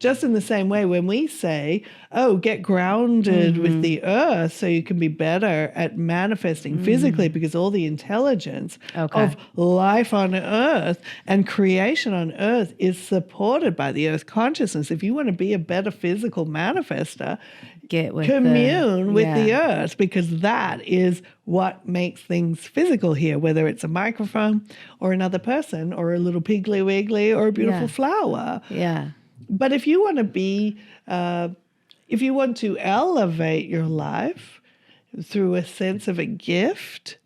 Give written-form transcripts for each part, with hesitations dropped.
Just in the same way, when we say, oh, get grounded with the earth so you can be better at manifesting physically, because all the intelligence of life on earth and creation on earth is supported by the earth consciousness. If you want to be a better physical manifester, commune with the earth, because that is what makes things physical here, whether it's a microphone or another person or a little piggly wiggly or a beautiful flower. Yeah. But if you want to be, if you want to elevate your life through a sense of a gift,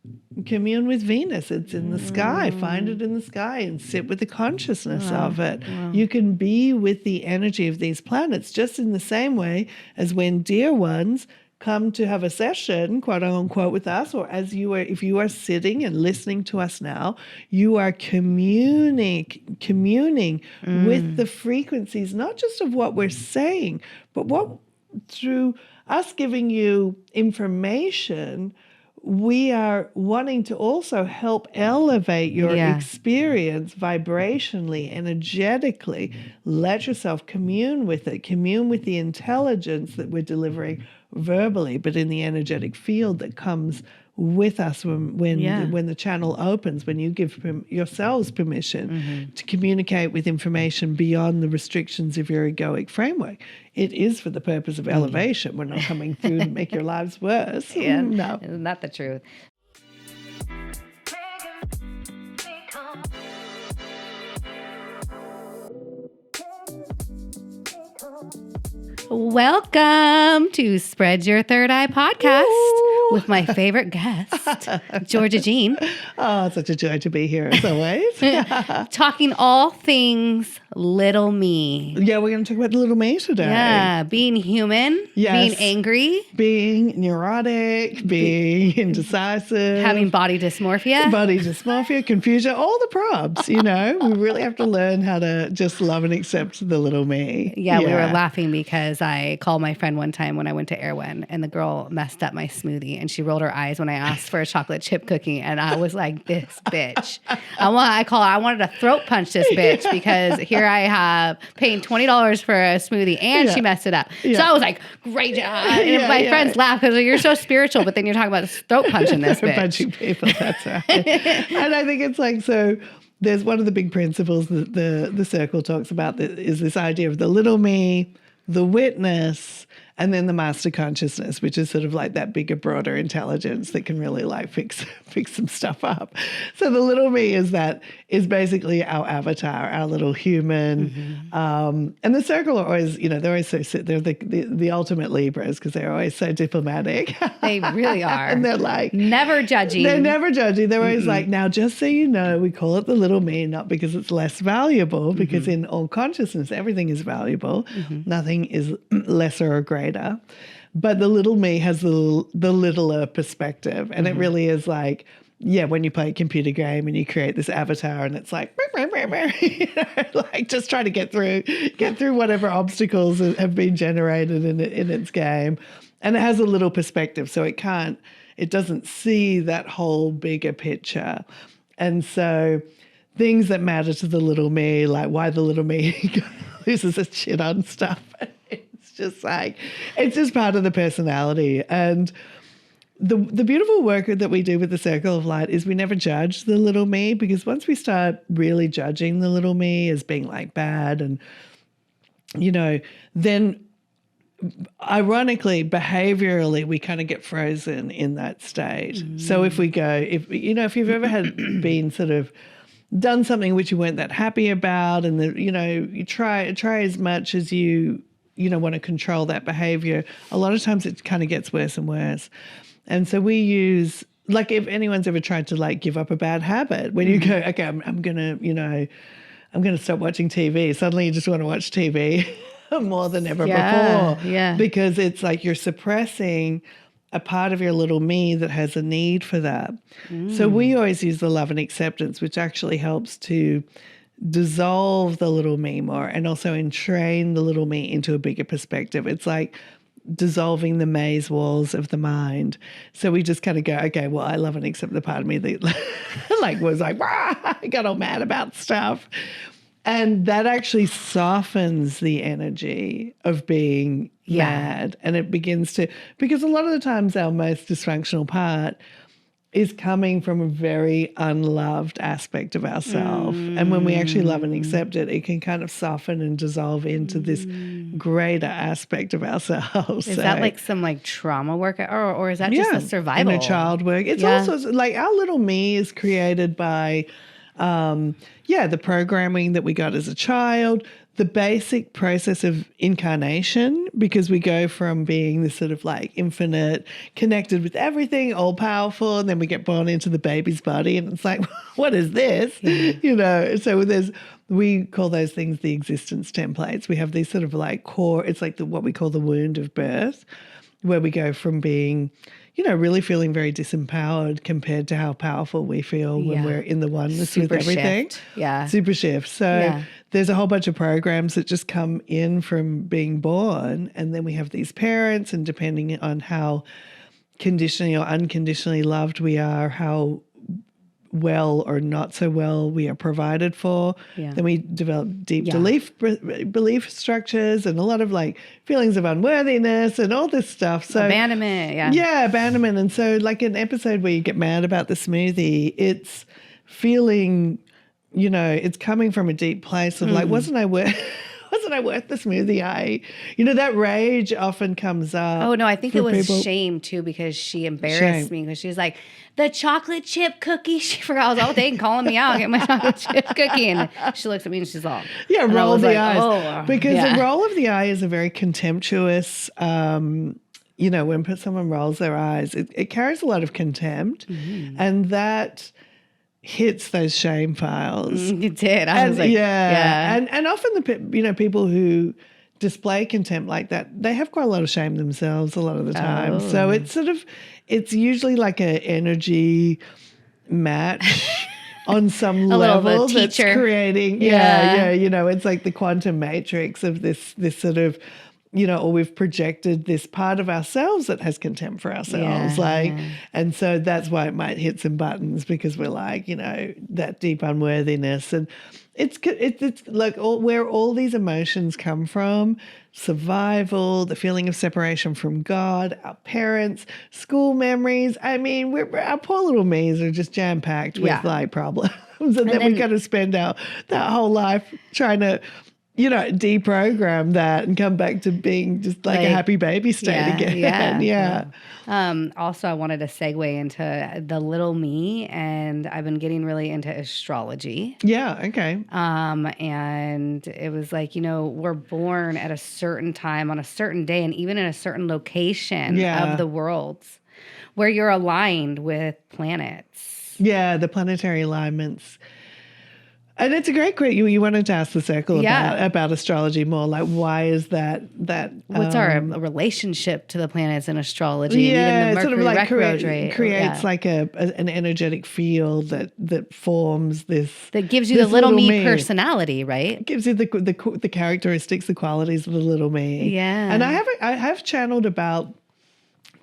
commune with Venus. It's in the sky. Find it in the sky and sit with the consciousness of it. You can be with the energy of these planets just in the same way as when dear ones come to have a session, quote unquote, with us, or as you are, if you are sitting and listening to us now, you are communing with the frequencies, not just of what we're saying, but what through us giving you information, we are wanting to also help elevate your experience vibrationally, energetically. Let yourself commune with it, commune with the intelligence that we're delivering verbally, but in the energetic field that comes with us when the channel opens, when you give yourselves permission to communicate with information beyond the restrictions of your egoic framework. It is for the purpose of elevation. We're not coming through to make your lives worse. No. Isn't that the truth? Welcome to Spread Your Third Eye podcast with my favorite guest, Georgia Jean. Oh, such a joy to be here as always. Talking all things little me. Yeah, we're going to talk about the little me today. Yeah, being human, being angry, being neurotic, being indecisive, having body dysmorphia, confusion, all the probs, you know. We really have to learn how to just love and accept the little me. Yeah, we were laughing because I called my friend one time when I went to Erewhon, and the girl messed up my smoothie, and she rolled her eyes when I asked for a chocolate chip cookie, and I was like, this bitch. I wanted to throat punch this bitch because here I have paying $20 for a smoothie, and she messed it up. So I was like, great job. And my friends laugh because you're so spiritual, but then you're talking about throat punching this bitch. Punching people, that's right. And I think it's like, so there's one of the big principles that the circle talks about is this idea of the little me, the witness, and then the master consciousness, which is sort of like that bigger, broader intelligence that can really like fix some stuff up. So the little me is basically our avatar, our little human. And the circle are always, you know, they're the ultimate Libras because they're always so diplomatic. They really are. And they're like never judging. They're never judging. They're always like, now just so you know, we call it the little me, not because it's less valuable, because in all consciousness, everything is valuable. Nothing is lesser or greater. But the little me has the littler perspective. And it really is like, when you play a computer game and you create this avatar and it's like, you know, like just trying to get through whatever obstacles have been generated in its game. And it has a little perspective, so it doesn't see that whole bigger picture. And so things that matter to the little me, like why the little me loses its shit on stuff. It's just part of the personality. And the beautiful work that we do with the Circle of Light is we never judge the little me, because once we start really judging the little me as being like bad and, you know, then ironically, behaviorally, we kind of get frozen in that state. So if you've ever been sort of done something which you weren't that happy about, and you try as much as you want to control that behavior, a lot of times it kind of gets worse and worse. And so we use, like, if anyone's ever tried to like give up a bad habit, when you go, okay, I'm going to stop watching TV. Suddenly you just want to watch TV more than ever before. Yeah. Because it's like you're suppressing a part of your little me that has a need for that. So we always use the love and acceptance, which actually helps to dissolve the little me more and also entrain the little me into a bigger perspective. It's like dissolving the maze walls of the mind. So we just kind of go, okay, well, I love and accept the part of me that like was like, I got all mad about stuff. And that actually softens the energy of being mad. And it begins to, because a lot of the times our most dysfunctional part is coming from a very unloved aspect of ourselves. And when we actually love and accept it, it can kind of soften and dissolve into this greater aspect of ourselves. Is that like some like trauma work, or is that just a survival? Inner child work. It's also like our little me is created by, the programming that we got as a child, the basic process of incarnation, because we go from being this sort of like infinite, connected with everything, all powerful, and then we get born into the baby's body, and it's like, what is this? You know, so we call those things the existence templates. We have these sort of like core, it's like what we call the wound of birth, where we go from being, you know, really feeling very disempowered compared to how powerful we feel when we're in the oneness with everything. Super shift. So there's a whole bunch of programs that just come in from being born, and then we have these parents, and depending on how conditionally or unconditionally loved we are, how well or not so well we are provided for. Then we develop deep belief structures and a lot of like feelings of unworthiness and all this stuff. So abandonment, abandonment. And so like an episode where you get mad about the smoothie, it's feeling, you know, it's coming from a deep place of like, wasn't I worth the smoothie? That rage often comes up. Oh no, I think it was shame too, because she embarrassed me, because she was like, the chocolate chip cookie. She forgot. I was all day calling me out, get my chocolate chip cookie, and she looks at me and she's all, roll the eyes, because the roll of the eye is a very contemptuous. When someone rolls their eyes, it carries a lot of contempt, and that hits those shame files. It did. I was like, and often people who display contempt like that, they have quite a lot of shame themselves a lot of the time. So it's usually like an energy match on some level that's creating. It's like the quantum matrix of this sort of, or we've projected this part of ourselves that has contempt for ourselves. And so that's why it might hit some buttons, because we're like, that deep unworthiness. And it's like where all these emotions come from: survival, the feeling of separation from God, our parents, school memories. I mean, our poor little me's are just jam-packed with like problems. And then we got to spend that whole life trying to, deprogram that and come back to being just like a happy baby state again. Also, I wanted to segue into the little me, and I've been getting really into astrology. Okay. And it was like, we're born at a certain time on a certain day, and even in a certain location of the world where you're aligned with planets. Yeah, the planetary alignments. And it's a great question. You wanted to ask the circle about astrology more. Like, why is that? What's our relationship to the planets in astrology? And even the Mercury Retrograde creates like an energetic field that forms this. That gives you the little me personality, right? It gives you the characteristics, the qualities of the little me. Yeah. And I have channeled about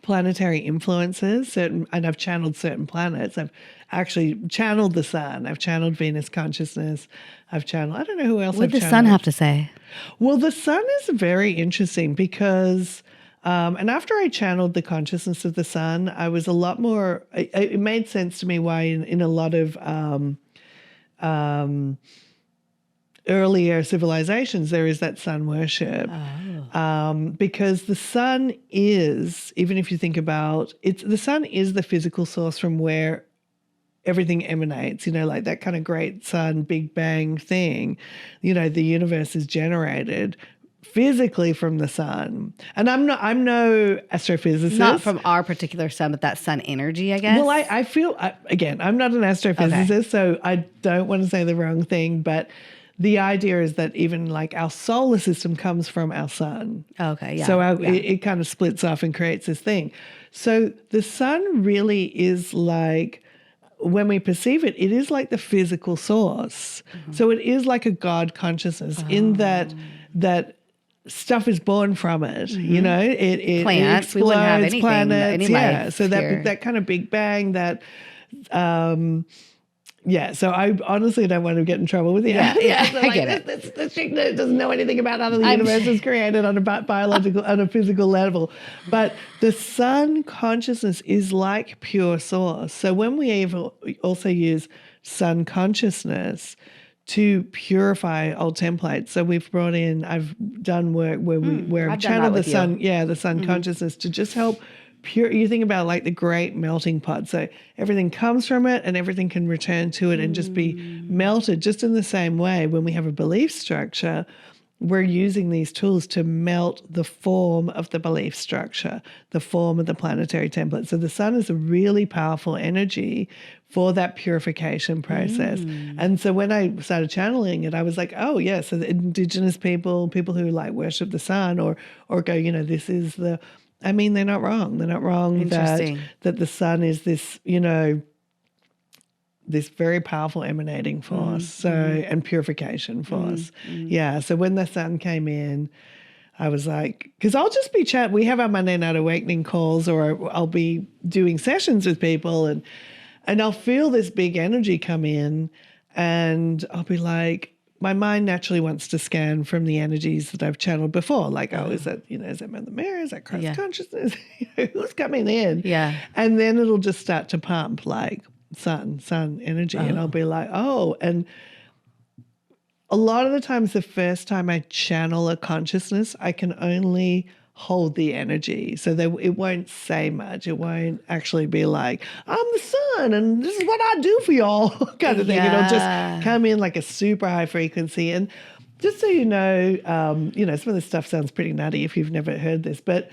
planetary influences, and I've channeled certain planets. I've actually channeled the sun. I've channeled Venus consciousness. I don't know who else What did the sun have to say? Well, the sun is very interesting because, and after I channeled the consciousness of the sun, I was a lot more, it made sense to me why in a lot of earlier civilizations there is that sun worship. Because the sun is, even if you think about it, the sun is the physical source from where everything emanates, like that kind of great sun, Big Bang thing. The universe is generated physically from the sun. And I'm no astrophysicist. Not from our particular sun, but that sun energy, I guess. Well, I feel, again, I'm not an astrophysicist, so I don't want to say the wrong thing, but the idea is that even like our solar system comes from our sun. Okay, yeah. So it kind of splits off and creates this thing. So the sun really is like, when we perceive It is like the physical source. So it is like a God consciousness in that stuff is born from it. It plants. Explodes, we wouldn't have anything, planets. any life So here. that kind of Big Bang, that Yeah, so I honestly don't want to get in trouble with you. Yeah, So I get it. This chick doesn't know anything about how the universe is created on a biological, on a physical level. But the sun consciousness is like pure source. So when we also use sun consciousness to purify old templates. So we've brought in, I've done work where I've channeled the sun, the sun consciousness to just help pure. You think about like the great melting pot. So everything comes from it and everything can return to it and just be melted just in the same way. When we have a belief structure, we're using these tools to melt the form of the belief structure, the form of the planetary template. So the sun is a really powerful energy for that purification process. And so when I started channeling it, I was like, oh, yeah, so the indigenous people who like worship the sun or go, you know, this is the, I mean, they're not wrong. They're not wrong that the sun is this, you know, this very powerful emanating force, and purification force. Yeah, so when the sun came in, I was like, because I'll just be we have our Monday Night Awakening calls, or I'll be doing sessions with people, and I'll feel this big energy come in, and I'll be like, my mind naturally wants to scan from the energies that I've channeled before, like, oh, is that, you know, is that Mother Mary, is that Christ consciousness, who's coming in? Yeah. And then it'll just start to pump like sun energy, and I'll be like, oh, and a lot of the times the first time I channel a consciousness, I can only hold the energy. So it won't say much. It won't actually be like, I'm the sun and this is what I do for y'all kind of thing. It'll just come in like a super high frequency. And just so you know, some of this stuff sounds pretty nutty if you've never heard this, but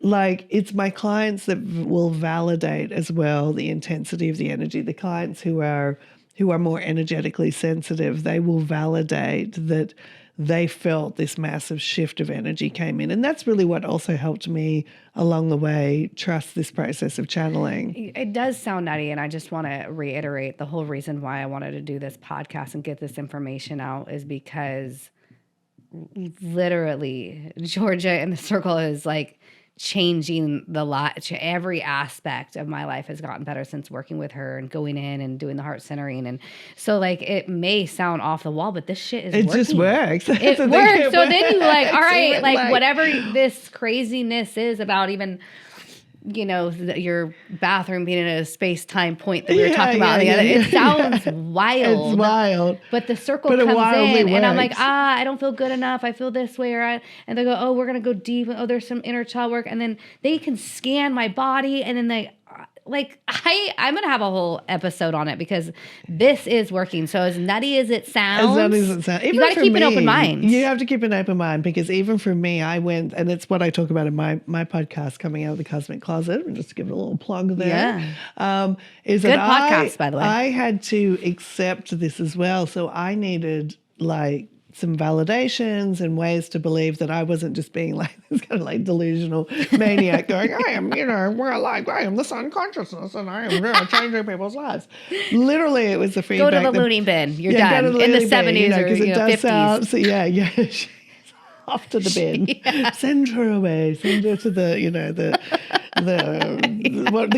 like it's my clients that will validate as well the intensity of the energy. The clients who are more energetically sensitive, they will validate that they felt this massive shift of energy came in. And that's really what also helped me along the way trust this process of channeling. It does sound nutty, and I just want to reiterate the whole reason why I wanted to do this podcast and get this information out is because literally Georgia in the circle is like changing the lot. Every aspect of my life has gotten better since working with her and going in and doing the heart centering. And so like, it may sound off the wall, but this shit is working. It just works. It works. So then you like, all right, like whatever this craziness is about, even, you know, your bathroom being in a space-time point that we were talking about the other. It sounds wild. It's wild. But the circle comes in, and I'm like, I don't feel good enough. I feel this way, and they go, oh, we're gonna go deep. Oh, there's some inner child work, and then they can scan my body, and then they. Like I'm gonna have a whole episode on it because this is working. So as nutty as it sounds, you gotta keep an open mind. You have to keep an open mind because even for me, I went, and it's what I talk about in my podcast, Coming Out of the Cosmic Closet. And just to give it a little plug there. Yeah. Is good that podcast, by the way. I had to accept this as well. So I needed like some validations and ways to believe that I wasn't just being like this kind of like delusional maniac going, I am, you know, I am the sun consciousness and I am changing people's lives. Literally, it was the feedback. Go to the loony bin. You're done. In the 70s or 50s. Sound, so yeah. She's off to the bin. Send her away. Send her to the, you know, the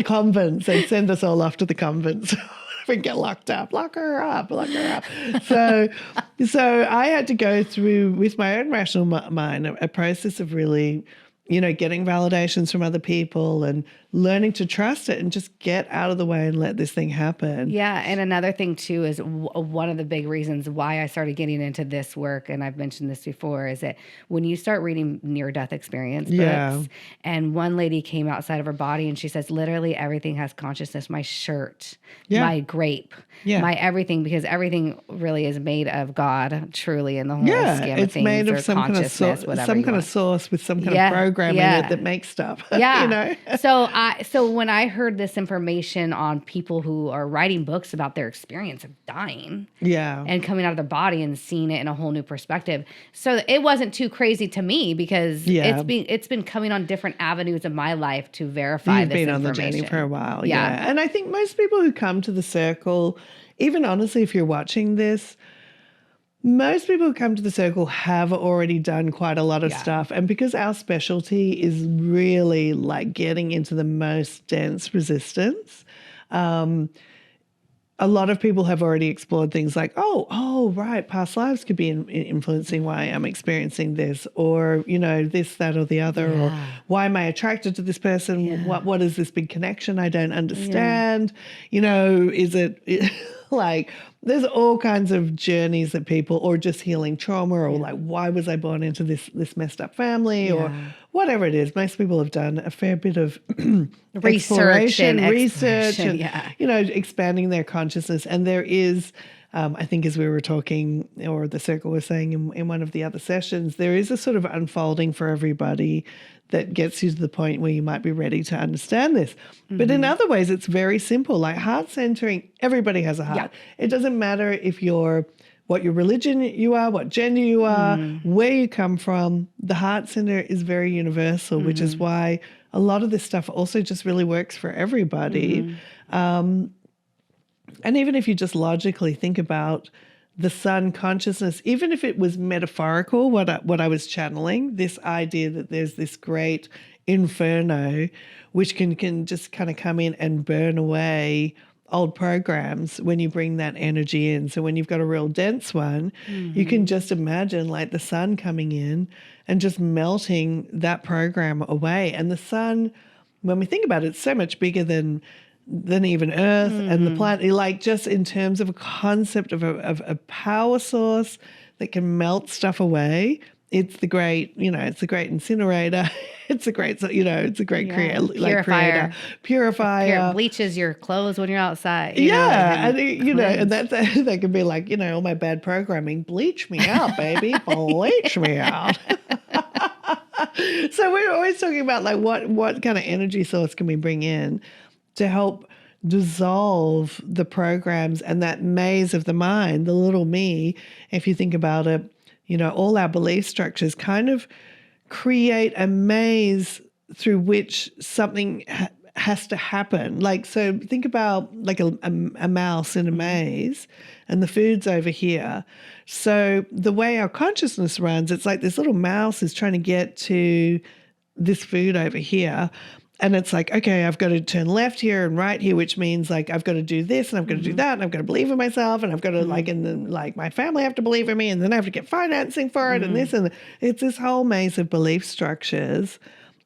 convents. They send us all off to the convents. And get locked up, lock her up. So I had to go through with my own rational mind a process of really, you know, getting validations from other people and learning to trust it and just get out of the way and let this thing happen. Yeah. And another thing too is one of the big reasons why I started getting into this work, and I've mentioned this before, is that when you start reading near-death experience books, and one lady came outside of her body and she says, literally everything has consciousness, my shirt, my grape, my everything, because everything really is made of God, truly, in the whole scheme of things. It's made of some kind of source with some kind of programming that makes stuff. Yeah. You know? So when I heard this information on people who are writing books about their experience of dying, and coming out of their body and seeing it in a whole new perspective, so it wasn't too crazy to me because it's been coming on different avenues of my life to verify this information. You've been on the journey for a while, and I think most people who come to the circle, even honestly, if you're watching this, most people who come to the circle have already done quite a lot of stuff. And because our specialty is really like getting into the most dense resistance, a lot of people have already explored things like, oh, right, past lives could be influencing why I'm experiencing this, or, this, that, or the other, or why am I attracted to this person? Yeah. What is this big connection I don't understand? Is it like, there's all kinds of journeys that people, or just healing trauma, or like, why was I born into this messed up family, or whatever it is. Most people have done a fair bit of research and expanding their consciousness. And there is, I think, as we were talking, or the circle was saying in one of the other sessions, there is a sort of unfolding for everybody that gets you to the point where you might be ready to understand this. But in other ways, it's very simple. Like heart centering, everybody has a heart. Yeah. It doesn't matter if what your religion you are, what gender you are, where you come from. The heart center is very universal, which is why a lot of this stuff also just really works for everybody. And even if you just logically think about the sun consciousness, even if it was metaphorical, what I was channeling, this idea that there's this great inferno which can just kind of come in and burn away old programs when you bring that energy in. So when you've got a real dense one, you can just imagine like the sun coming in and just melting that program away. And the sun, when we think about it, it's so much bigger than even Earth and the planet, like just in terms of a concept of a power source that can melt stuff away. It's the great, it's the great incinerator. It's a great, it's a great creator, purifier. Bleaches your clothes when you're outside. And that can be like, all my bad programming. Bleach me out, baby. Bleach me out. So we're always talking about like what kind of energy source can we bring in to help dissolve the programs and that maze of the mind, the little me. If you think about it, all our belief structures kind of create a maze through which something has to happen. Like, so think about like a mouse in a maze and the food's over here. So the way our consciousness runs, it's like this little mouse is trying to get to this food over here. And it's like, okay, I've got to turn left here and right here, which means like I've got to do this and I've got to do that and I've got to believe in myself and I've got to and then like my family have to believe in me and then I have to get financing for it and this and it's this whole maze of belief structures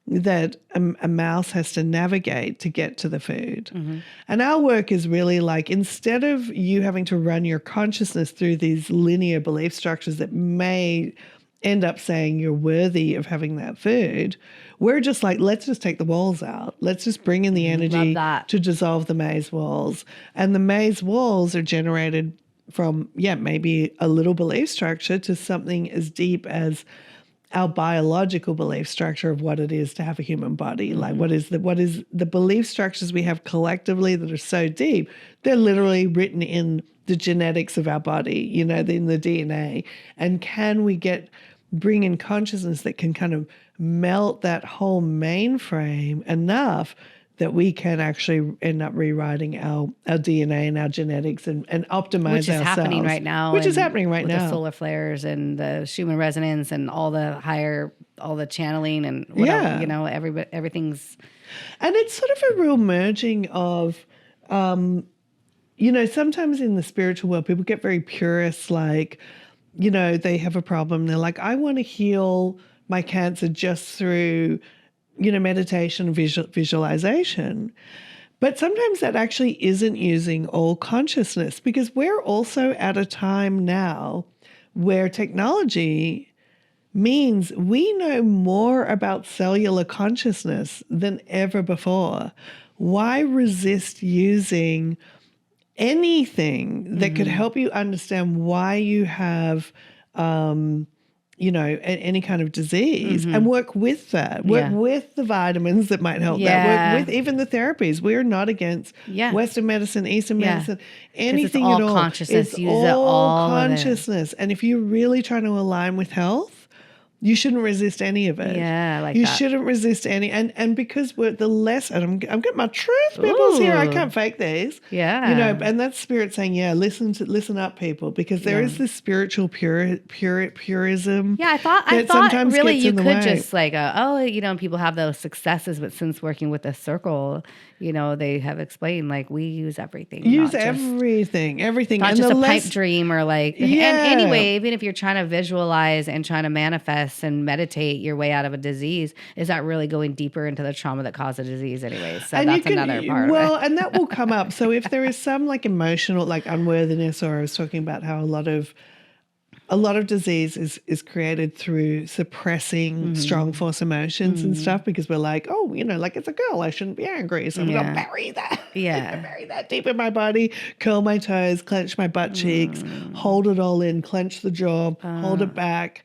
that a mouse has to navigate to get to the food. And our work is really like, instead of you having to run your consciousness through these linear belief structures that may end up saying you're worthy of having that food, we're just like, let's just take the walls out. Let's just bring in the energy to dissolve the maze walls. And the maze walls are generated from, maybe a little belief structure to something as deep as our biological belief structure of what it is to have a human body. Like what is the belief structures we have collectively that are so deep, they're literally written in the genetics of our body, in the DNA. And can we bring in consciousness that can kind of melt that whole mainframe enough that we can actually end up rewriting our DNA and our genetics and optimize ourselves. Which is happening right now. With the solar flares and the Schumann resonance and all the channeling and whatever, everything's. And it's sort of a real merging of, sometimes in the spiritual world, people get very purist, like, they have a problem. They're like, I want to heal my cancer just through, meditation, visualization. But sometimes that actually isn't using all consciousness, because we're also at a time now where technology means we know more about cellular consciousness than ever before. Why resist using anything that could help you understand why you have any kind of disease and work with that, work with the vitamins that might help that, work with even the therapies. We're not against Western medicine, Eastern medicine, anything it's all at all. Consciousness. It's all consciousness. And if you're really trying to align with health, You shouldn't resist any of it. Yeah, I like you that. shouldn't resist any, and because we're the less, and I'm getting my truth peoples here. I can't fake these. Yeah, you know, and that's spirit saying, yeah, listen up, people, because there is this spiritual purism. Yeah, I thought sometimes really gets you in the could way. just like, people have those successes, but since working with the circle, they have explained like we use everything. Use not just- everything, Not and just the a less, pipe dream or like, and anyway, even if you're trying to visualize and trying to manifest and meditate your way out of a disease, is that really going deeper into the trauma that caused the disease anyway? So and that's another part of it. And that will come up. So if there is some like emotional, like unworthiness, or I was talking about how a lot of disease is created through suppressing strong force emotions and stuff, because we're like, oh, like it's a girl, I shouldn't be angry. So I'm going to bury that. Yeah. bury that deep in my body, curl my toes, clench my butt cheeks, hold it all in, clench the jaw, hold it back.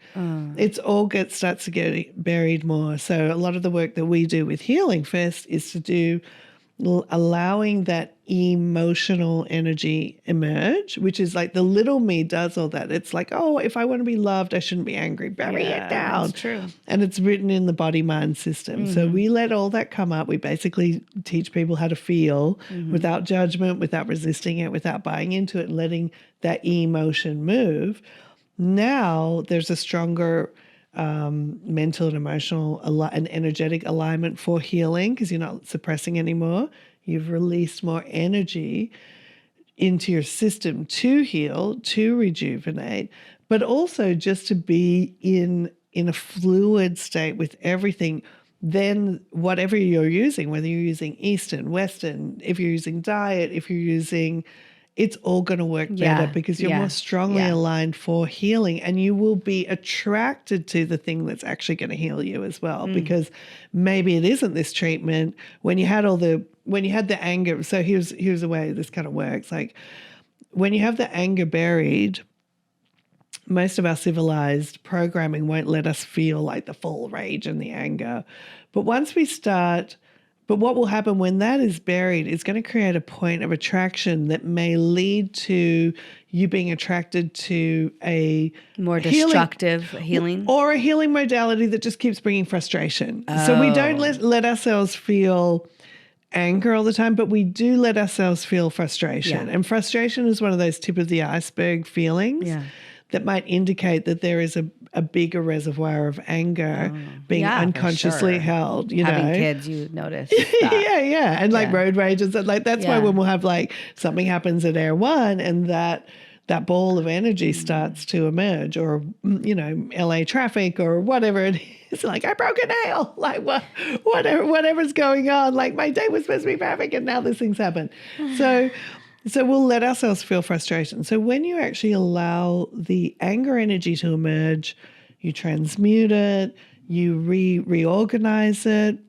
It's all starts to get buried more. So a lot of the work that we do with Healing Fest is to do allowing that emotional energy emerge, which is like the little me does all that. It's like, oh, if I want to be loved, I shouldn't be angry. Bury it down. That's true. And it's written in the body-mind system. So we let all that come up. We basically teach people how to feel without judgment, without resisting it, without buying into it, and letting that emotion move. Now there's a stronger mental and emotional and energetic alignment for healing, because you're not suppressing anymore. You've released more energy into your system to heal, to rejuvenate, but also just to be in a fluid state with everything. Then whatever you're using, whether you're using Eastern, Western, if you're using diet, if you're using, it's all going to work better, because you're more strongly aligned for healing, and you will be attracted to the thing that's actually going to heal you as well. Because maybe it isn't this treatment when you had the anger. So here's the way this kind of works. Like when you have the anger buried, most of our civilized programming won't let us feel like the full rage and the anger. But what will happen when that is buried is going to create a point of attraction that may lead to you being attracted to a more destructive healing or a healing modality that just keeps bringing frustration. So we don't let ourselves feel anger all the time, but we do let ourselves feel frustration. And frustration is one of those tip of the iceberg feelings that might indicate that there is a bigger reservoir of anger being unconsciously held. Having kids, you notice that. And like road rage and stuff. Like that's why when we'll have like something happens at Air One and that ball of energy starts to emerge, or LA traffic or whatever it is, like I broke a nail, like whatever's going on, like my day was supposed to be perfect and now this thing's happened. So we'll let ourselves feel frustration. So when you actually allow the anger energy to emerge, you transmute it, you reorganize it,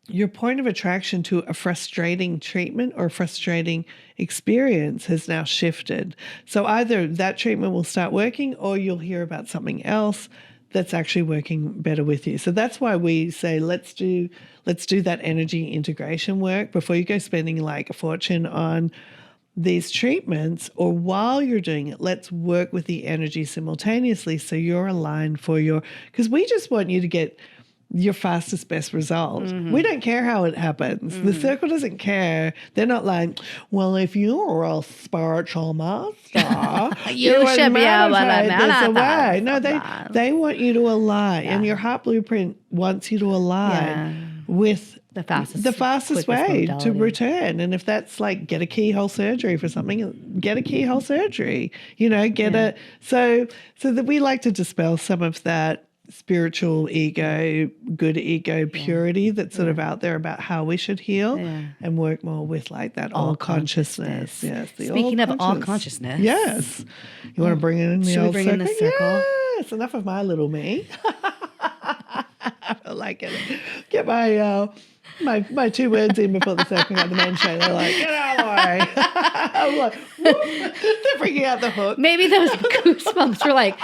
your point of attraction to a frustrating treatment or frustrating experience has now shifted. So either that treatment will start working, or you'll hear about something else that's actually working better with you. So that's why we say, let's do that energy integration work before you go spending like a fortune on these treatments, or while you're doing it, let's work with the energy simultaneously so you're aligned because we just want you to get your fastest, best result. We don't care how it happens. The circle doesn't care. They're not like, well, if you're a spiritual master, you should be able to manifest. No, they want you to align, and your heart blueprint wants you to align with the fastest way to return. And if that's like get a keyhole surgery for something, get a keyhole surgery, so that we like to dispel some of that spiritual ego, good ego purity that's sort of out there about how we should heal, and work more with like that all consciousness. Yes. Speaking of all consciousnness. Yes. You want to bring it in the old circle? Should we bring in the circle? Yes. Enough of my little me. I feel like it. Get my 2 words in before the second got the men show. They're like, get out of the way. I'm like, they're freaking out the hook. Maybe those goosebumps were like,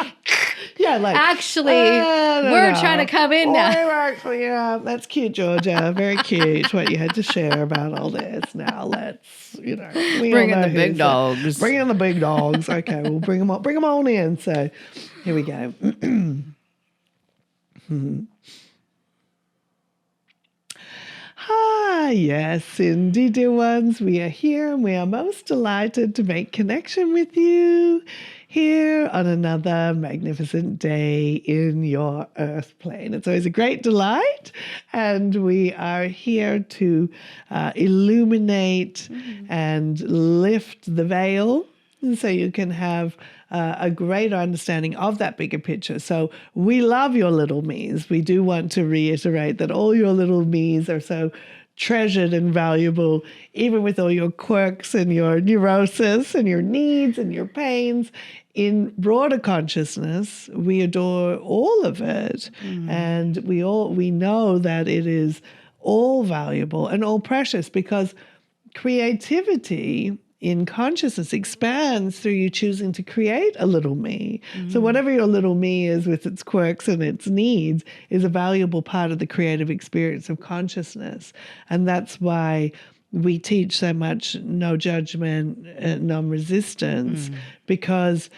actually, we're trying to come in now. Actually, that's cute, Georgia. Very cute what you had to share about all this. Now let's, bring in the big dogs. Bring in the big dogs. Okay, we'll bring them on in. So here we go. Ah, yes, indeed, dear ones, we are here and we are most delighted to make connection with you here on another magnificent day in your earth plane. It's always a great delight, and we are here to illuminate and lift the veil so you can have a greater understanding of that bigger picture. So we love your little me's. We do want to reiterate that all your little me's are so treasured and valuable, even with all your quirks and your neurosis and your needs and your pains. In broader consciousness, we adore all of it. And we know that it is all valuable and all precious, because creativity in consciousness expands through you choosing to create a little me. So whatever your little me is with its quirks and its needs is a valuable part of the creative experience of consciousness. And that's why we teach so much no judgment, non-resistance, because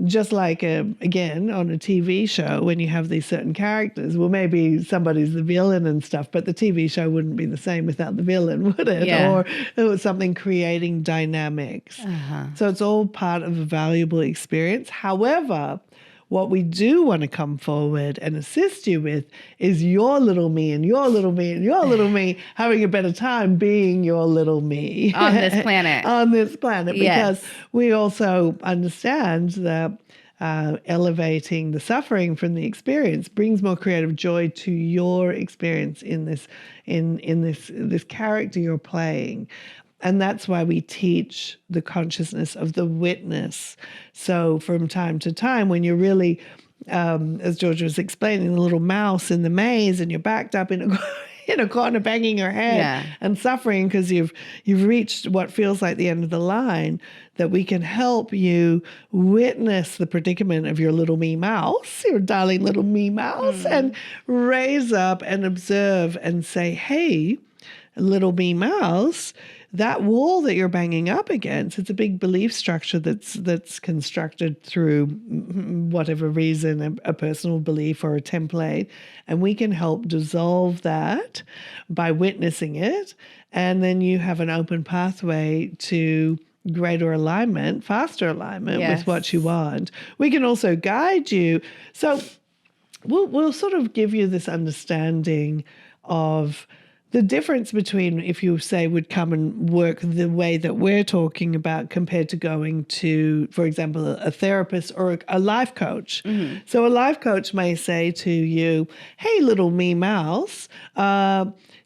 just like, again, on a TV show, when you have these certain characters, well, maybe somebody's the villain and stuff, but the TV show wouldn't be the same without the villain, would it? Yeah. Or it was something creating dynamics. So it's all part of a valuable experience. However, what we do want to come forward and assist you with is your little me and your little me and your little me having a better time being your little me. On this planet. On this planet. Yes. Because we also understand that elevating the suffering from the experience brings more creative joy to your experience in this this character you're playing. And that's why we teach the consciousness of the witness. So from time to time, when you're really, as Georgia was explaining, the little mouse in the maze, and you're backed up in a corner banging your head and suffering because you've reached what feels like the end of the line, that we can help you witness the predicament of your little me mouse, your darling little me mouse, and raise up and observe and say, hey, little me mouse, that wall that you're banging up against, it's a big belief structure that's constructed through whatever reason, a personal belief or a template. And we can help dissolve that by witnessing it. And then you have an open pathway to greater alignment, faster alignment with what you want. We can also guide you. So we'll sort of give you this understanding of the difference between, if you say, would come and work the way that we're talking about compared to going to, for example, a therapist or a life coach. So a life coach may say to you, hey, little me mouse,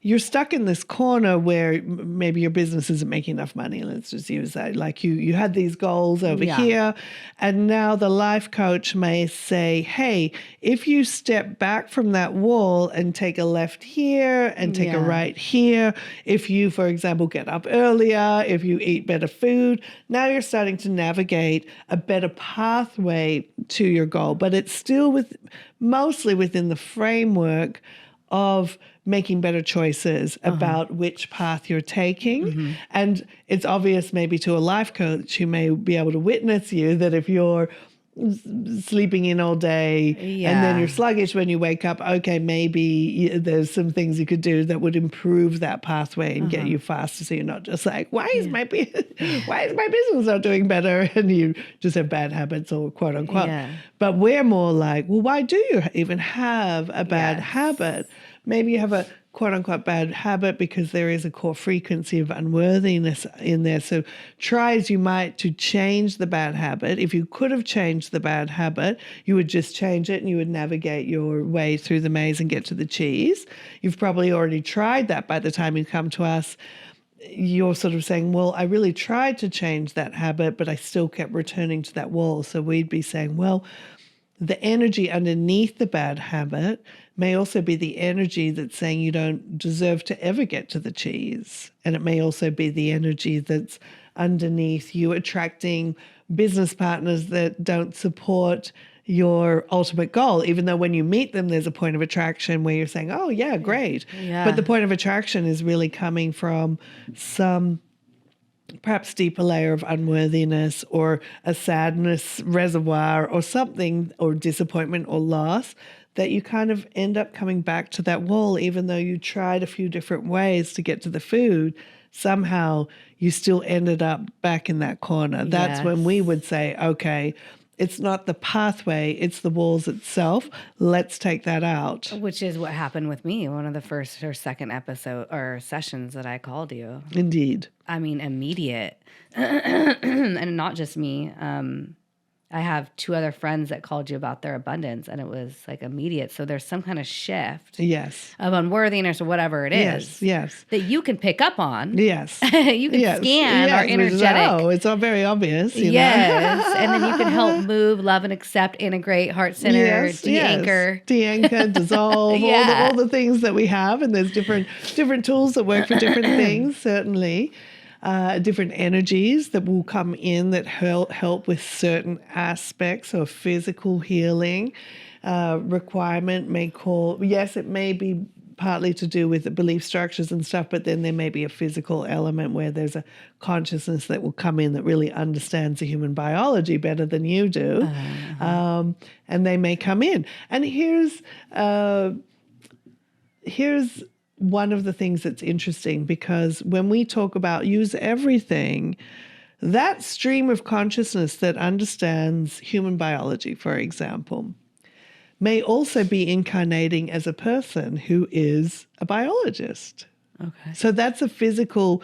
you're stuck in this corner where maybe your business isn't making enough money. Let's just use that. Like you had these goals over here, and now the life coach may say, hey, if you step back from that wall and take a left here and take a right here, if you, for example, get up earlier, if you eat better food, now you're starting to navigate a better pathway to your goal. But it's still mostly within the framework of making better choices about which path you're taking. And it's obvious maybe to a life coach who may be able to witness you that if you're sleeping in all day and then you're sluggish when you wake up, okay, maybe there's some things you could do that would improve that pathway and get you faster, so you're not just like, why is my business not doing better, and you just have bad habits, or quote unquote. But we're more like, well, why do you even have a bad habit? Maybe you have a quote-unquote bad habit because there is a core frequency of unworthiness in there. So try as you might to change the bad habit. If you could have changed the bad habit, you would just change it and you would navigate your way through the maze and get to the cheese. You've probably already tried that by the time you come to us. You're sort of saying, well, I really tried to change that habit, but I still kept returning to that wall. So we'd be saying, well, the energy underneath the bad habit may also be the energy that's saying you don't deserve to ever get to the cheese. And it may also be the energy that's underneath you attracting business partners that don't support your ultimate goal, even though when you meet them, there's a point of attraction where you're saying, oh, yeah, great. But the point of attraction is really coming from some perhaps deeper layer of unworthiness or a sadness reservoir or something, or disappointment or loss, that you kind of end up coming back to that wall, even though you tried a few different ways to get to the food. Somehow you still ended up back in that corner. That's when we would say, okay, it's not the pathway, it's the walls itself. Let's take that out. Which is what happened with me, one of the first or second episode or sessions that I called you. Indeed. I mean, immediate. And not just me. I have two other friends that called you about their abundance, and it was like immediate. So there's some kind of shift of unworthiness or whatever it is that you can pick up on. Yes. You can scan our energetic. It's all very obvious. Yes. And then you can help move, love, and accept, integrate, heart center, de-anchor. De-anchor, dissolve, all the things that we have. And there's different tools that work for different things, certainly. Different energies that will come in that help with certain aspects of physical healing. Requirement may call, yes, it may be partly to do with the belief structures and stuff, but then there may be a physical element where there's a consciousness that will come in that really understands the human biology better than you do. And they may come in. And here's one of the things that's interesting, because when we talk about use everything, that stream of consciousness that understands human biology, for example, may also be incarnating as a person who is a biologist. Okay. So that's a physical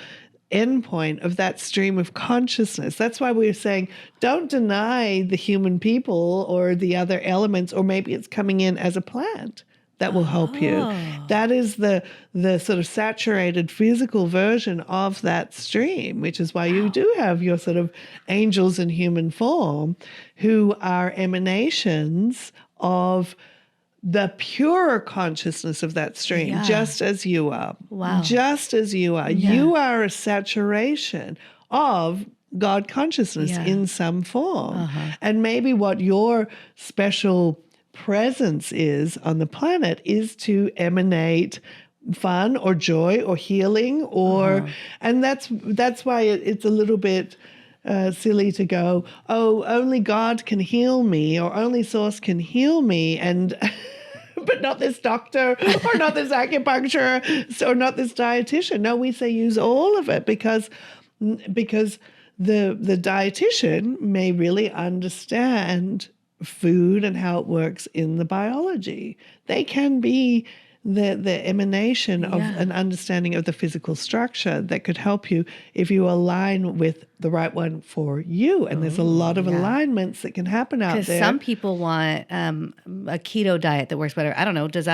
endpoint of that stream of consciousness. That's why we're saying don't deny the human people or the other elements, or maybe it's coming in as a plant. That will help you. That is the sort of saturated physical version of that stream, which is why you do have your sort of angels in human form who are emanations of the pure consciousness of that stream, just as you are. Wow. Just as you are. Yeah. You are a saturation of God consciousness in some form. And maybe what your special presence is on the planet is to emanate fun or joy or healing, or and that's why it's a little bit silly to go, oh, only God can heal me, or only Source can heal me, and but not this doctor or not this acupuncture or not this dietitian. No, we say use all of it, because the dietitian may really understand food and how it works in the biology. They can be the emanation of an understanding of the physical structure that could help you if you align with the right one for you. And there's a lot of alignments that can happen out there. Because some people want a keto diet that works better. I don't know. Does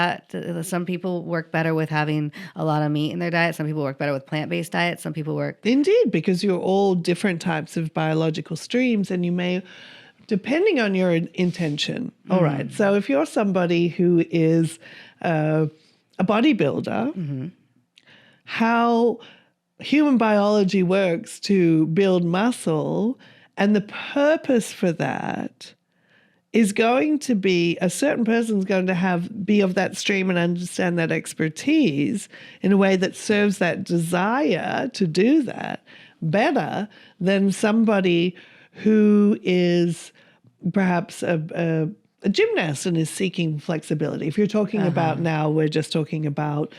some people work better with having a lot of meat in their diet? Some people work better with plant-based diets. Some people work... Indeed, because you're all different types of biological streams, and you may... depending on your intention. All right. So if you're somebody who is a bodybuilder, how human biology works to build muscle, and the purpose for that is going to be a certain person's going to be of that stream and understand that expertise in a way that serves that desire to do that better than somebody who is perhaps a gymnast and is seeking flexibility. If you're talking about now, we're just talking about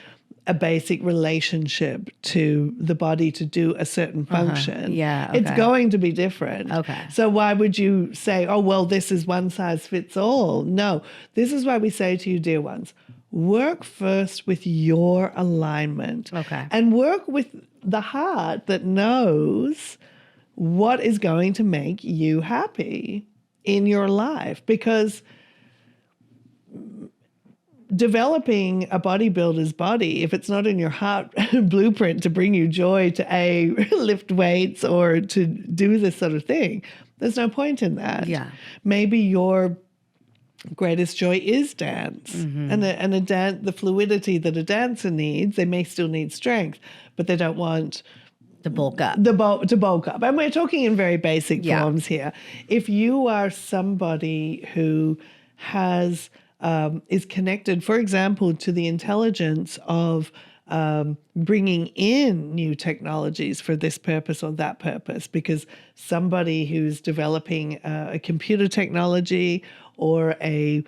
a basic relationship to the body to do a certain function. It's going to be different. So why would you say, oh, well, this is one size fits all? No, this is why we say to you, dear ones, work first with your alignment. And work with the heart that knows what is going to make you happy in your life, because developing a bodybuilder's body, if it's not in your heart blueprint to bring you joy to lift weights or to do this sort of thing, there's no point in that. Maybe your greatest joy is dance, and the fluidity that a dancer needs. They may still need strength, but they don't want to bulk up. To bulk up. And we're talking in very basic forms here. If you are somebody who is connected, for example, to the intelligence of bringing in new technologies for this purpose or that purpose, because somebody who's developing a computer technology or a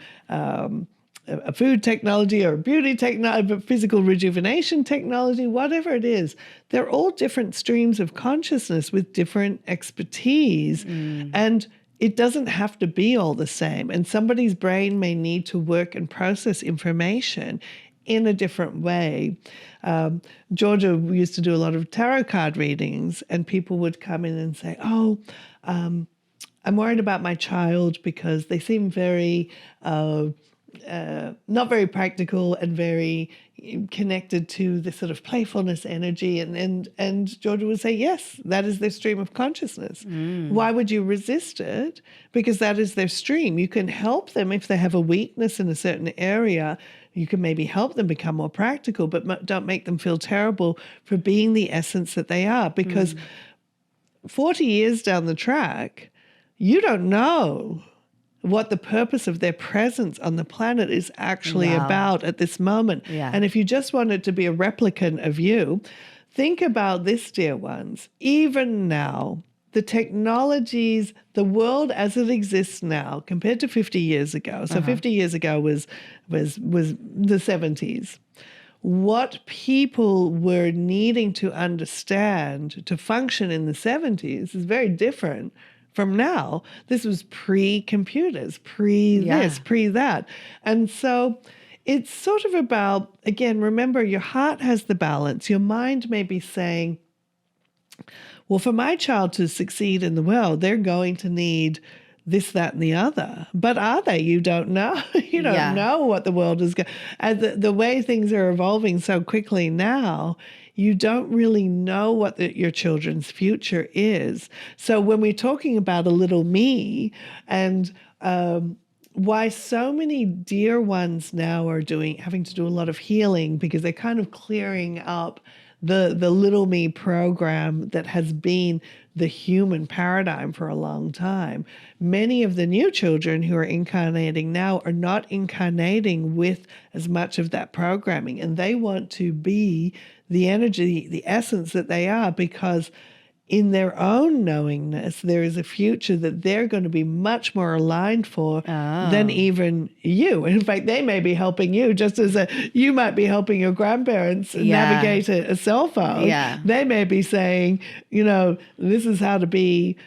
food technology or a beauty technology, physical rejuvenation technology, whatever it is, they're all different streams of consciousness with different expertise. And it doesn't have to be all the same. And somebody's brain may need to work and process information in a different way. Georgia used to do a lot of tarot card readings, and people would come in and say, I'm worried about my child because they seem very not very practical and very connected to this sort of playfulness energy. And Georgia would say, yes, that is their stream of consciousness. Why would you resist it? Because that is their stream. You can help them if they have a weakness in a certain area. You can maybe help them become more practical, but don't make them feel terrible for being the essence that they are. Because 40 years down the track, you don't know what the purpose of their presence on the planet is actually about at this moment. And if you just want it to be a replicant of you, think about this, dear ones. Even now, the technologies, the world as it exists now, compared to 50 years ago. So 50 years ago was the 70s. What people were needing to understand to function in the 70s is very different from now. This was pre-computers, pre-this, pre-that. And so it's sort of about, again, remember, your heart has the balance. Your mind may be saying, well, for my child to succeed in the world, they're going to need this, that, and the other. But are they? You don't know. You don't know what the world is going to... And the way things are evolving so quickly now, you don't really know what your children's future is. So when we're talking about a little me and why so many dear ones now are having to do a lot of healing, because they're kind of clearing up the little me program that has been the human paradigm for a long time. Many of the new children who are incarnating now are not incarnating with as much of that programming, and they want to be the energy, the essence that they are, because in their own knowingness, there is a future that they're going to be much more aligned for than even you. In fact, they may be helping you just as you might be helping your grandparents navigate a cell phone. They may be saying, this is how to be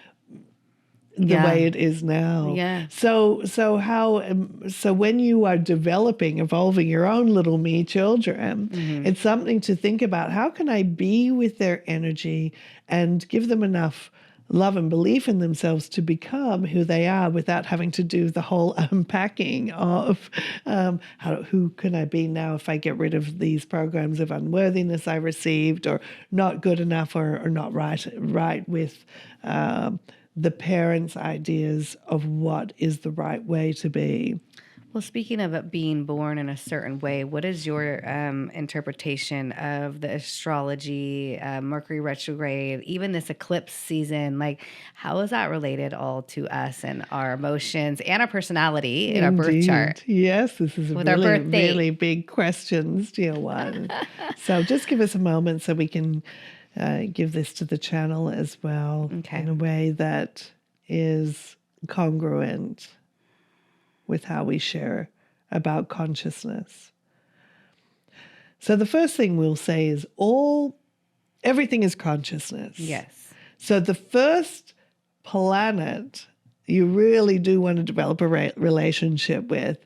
the way it is now. So when you are evolving your own little me children, it's something to think about. How can I be with their energy and give them enough love and belief in themselves to become who they are without having to do the whole unpacking of who can I be now if I get rid of these programs of unworthiness I received, or not good enough, or not right with the parents' ideas of what is the right way to be. Well, speaking of it being born in a certain way, what is your interpretation of the astrology, Mercury retrograde, even this eclipse season? Like, how is that related all to us and our emotions and our personality in our birth chart? Yes, this is with really, our birth date. Really big questions, dear one. So just give us a moment so we can give this to the channel as well in a way that is congruent with how we share about consciousness. So the first thing we'll say is everything is consciousness. Yes. So the first planet you really do want to develop a relationship with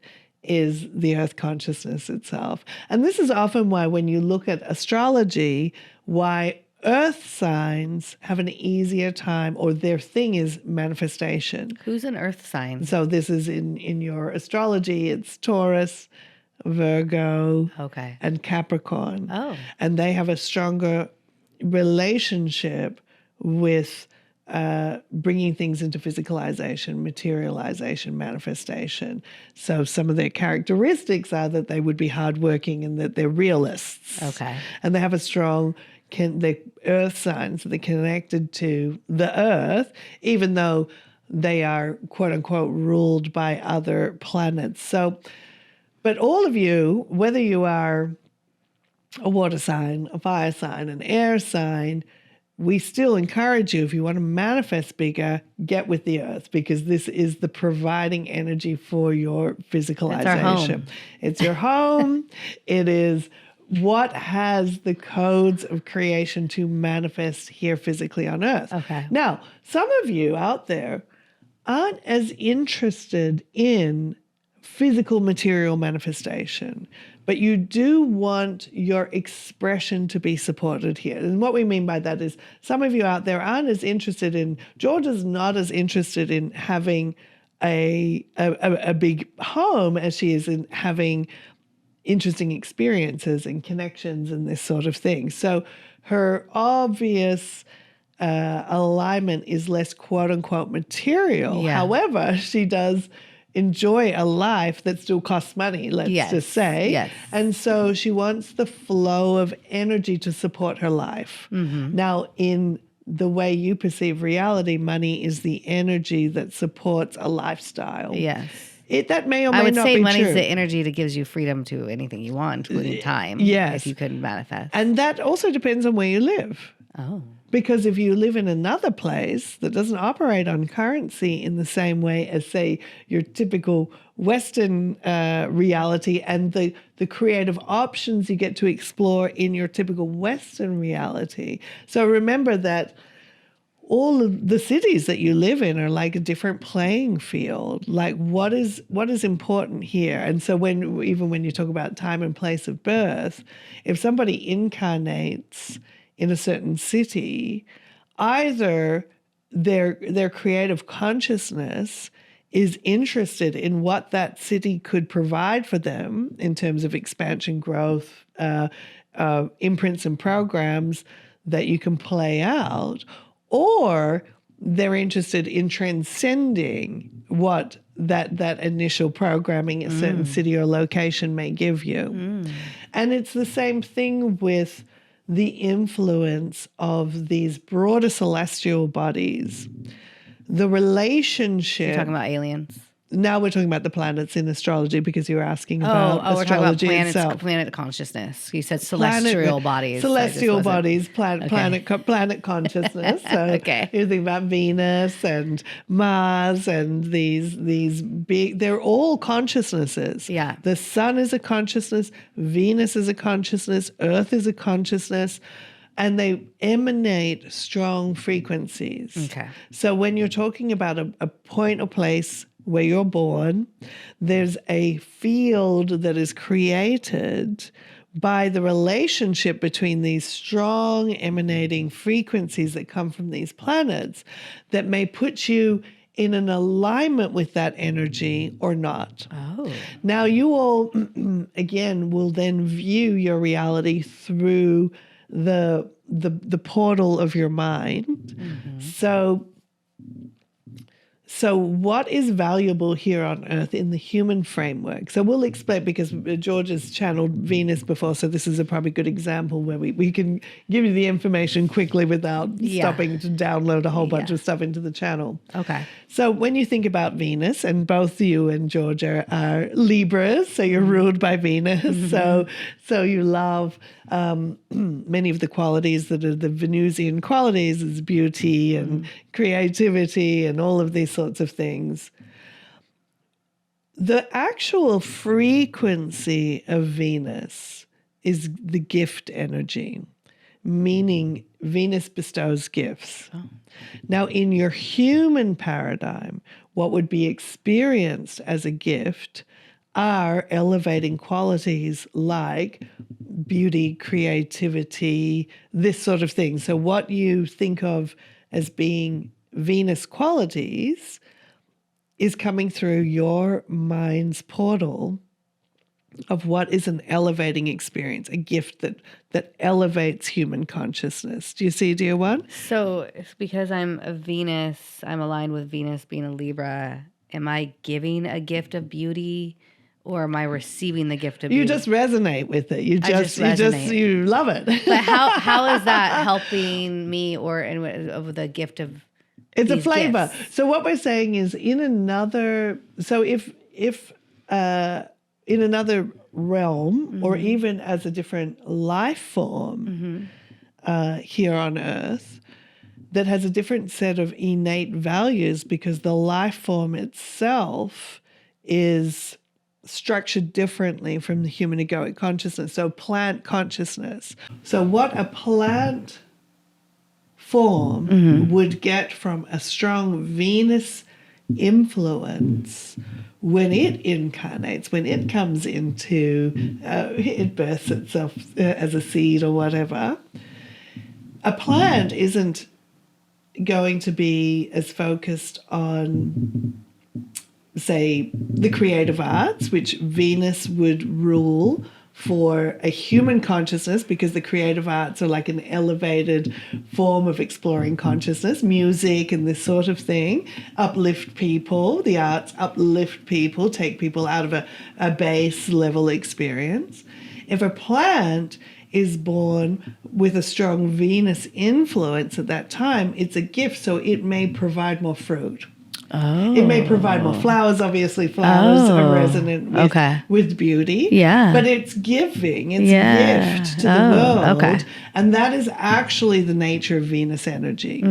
is the Earth consciousness itself. And this is often why when you look at astrology, why Earth signs have an easier time, or their thing is manifestation. Who's an Earth sign? So this is in your astrology, it's Taurus, Virgo, and Capricorn. Oh. And they have a stronger relationship with bringing things into physicalization, materialization, manifestation. So some of their characteristics are that they would be hardworking and that they're realists. And they have a strong... the earth signs, they're connected to the earth, even though they are, quote unquote, ruled by other planets. So, but all of you, whether you are a water sign, a fire sign, an air sign, we still encourage you, if you want to manifest bigger, get with the earth, because this is the providing energy for your physicalization. It's our home. It's your home. It is what has the codes of creation to manifest here physically on earth. Okay. Now, some of you out there aren't as interested in physical material manifestation, but you do want your expression to be supported here. And what we mean by that is some of you out there aren't as interested in, Georgia's not as interested in having a big home as she is in having interesting experiences and connections and this sort of thing. So her obvious alignment is less quote unquote material. Yeah. However, she does enjoy a life that still costs money, let's just say. Yes. And so she wants the flow of energy to support her life. Mm-hmm. Now, in the way you perceive reality, money is the energy that supports a lifestyle. Yes. That may or may I would not say be money true. is the energy that gives you freedom to anything you want, including time. Yes. If you couldn't manifest. And that also depends on where you live. Oh. Because if you live in another place that doesn't operate on currency in the same way as, say, your typical Western reality and the creative options you get to explore in your typical Western reality. So remember that all of the cities that you live in are like a different playing field. Like what is important here? And so even when you talk about time and place of birth, if somebody incarnates in a certain city, either their creative consciousness is interested in what that city could provide for them in terms of expansion, growth, imprints and programs that you can play out, or they're interested in transcending what that initial programming a certain city or location may give you. And it's the same thing with the influence of these broader celestial bodies. The relationship. You're talking about aliens? Now we're talking about the planets in astrology because you were asking about we're talking about astrology itself. planet consciousness. You said celestial bodies. Celestial bodies, planet consciousness. So Okay. you think about Venus and Mars and these big, they're all consciousnesses. Yeah. The sun is a consciousness, Venus is a consciousness, Earth is a consciousness, and they emanate strong frequencies. Okay. So when you're talking about a point or place where you're born, there's a field that is created by the relationship between these strong emanating frequencies that come from these planets that may put you in an alignment with that energy or not. Oh. Now you all, again, will then view your reality through the portal of your mind. Mm-hmm. So what is valuable here on Earth in the human framework? So we'll explain, because George has channeled Venus before, so this is a probably good example where we can give you the information quickly without stopping to download a whole bunch of stuff into the channel. Okay. So when you think about Venus, and both you and George are Libras, so you're ruled by Venus, so you love many of the qualities that are the Venusian qualities, is beauty and creativity and all of these sorts of things. The actual frequency of Venus is the gift energy, meaning Venus bestows gifts. Oh. Now, in your human paradigm, what would be experienced as a gift are elevating qualities like beauty, creativity, this sort of thing. So what you think of as being Venus qualities is coming through your mind's portal of what is an elevating experience, a gift that elevates human consciousness. Do you see, dear one? So it's because I'm a Venus, I'm aligned with Venus being a Libra. Am I giving a gift of beauty, or am I receiving the gift of beauty? You just resonate with it. You love it. But how is that helping me, or of the gift of? It's a flavor. Gifts? So what we're saying is, in another realm or even as a different life form here on Earth that has a different set of innate values because the life form itself is structured differently from the human egoic consciousness. So plant consciousness. So what a plant form would get from a strong Venus influence when it incarnates, when it comes into, it births itself as a seed or whatever, a plant isn't going to be as focused on, say, the creative arts, which Venus would rule for a human consciousness, because the creative arts are like an elevated form of exploring consciousness. Music and this sort of thing uplift people. The arts uplift people, take people out of a base level experience. If a plant is born with a strong Venus influence at that time, it's a gift, so it may provide more fruit. Oh. It may provide more flowers. Obviously, flowers are resonant with beauty. Yeah. But it's giving. It's a gift to the world. Okay. And that is actually the nature of Venus energy.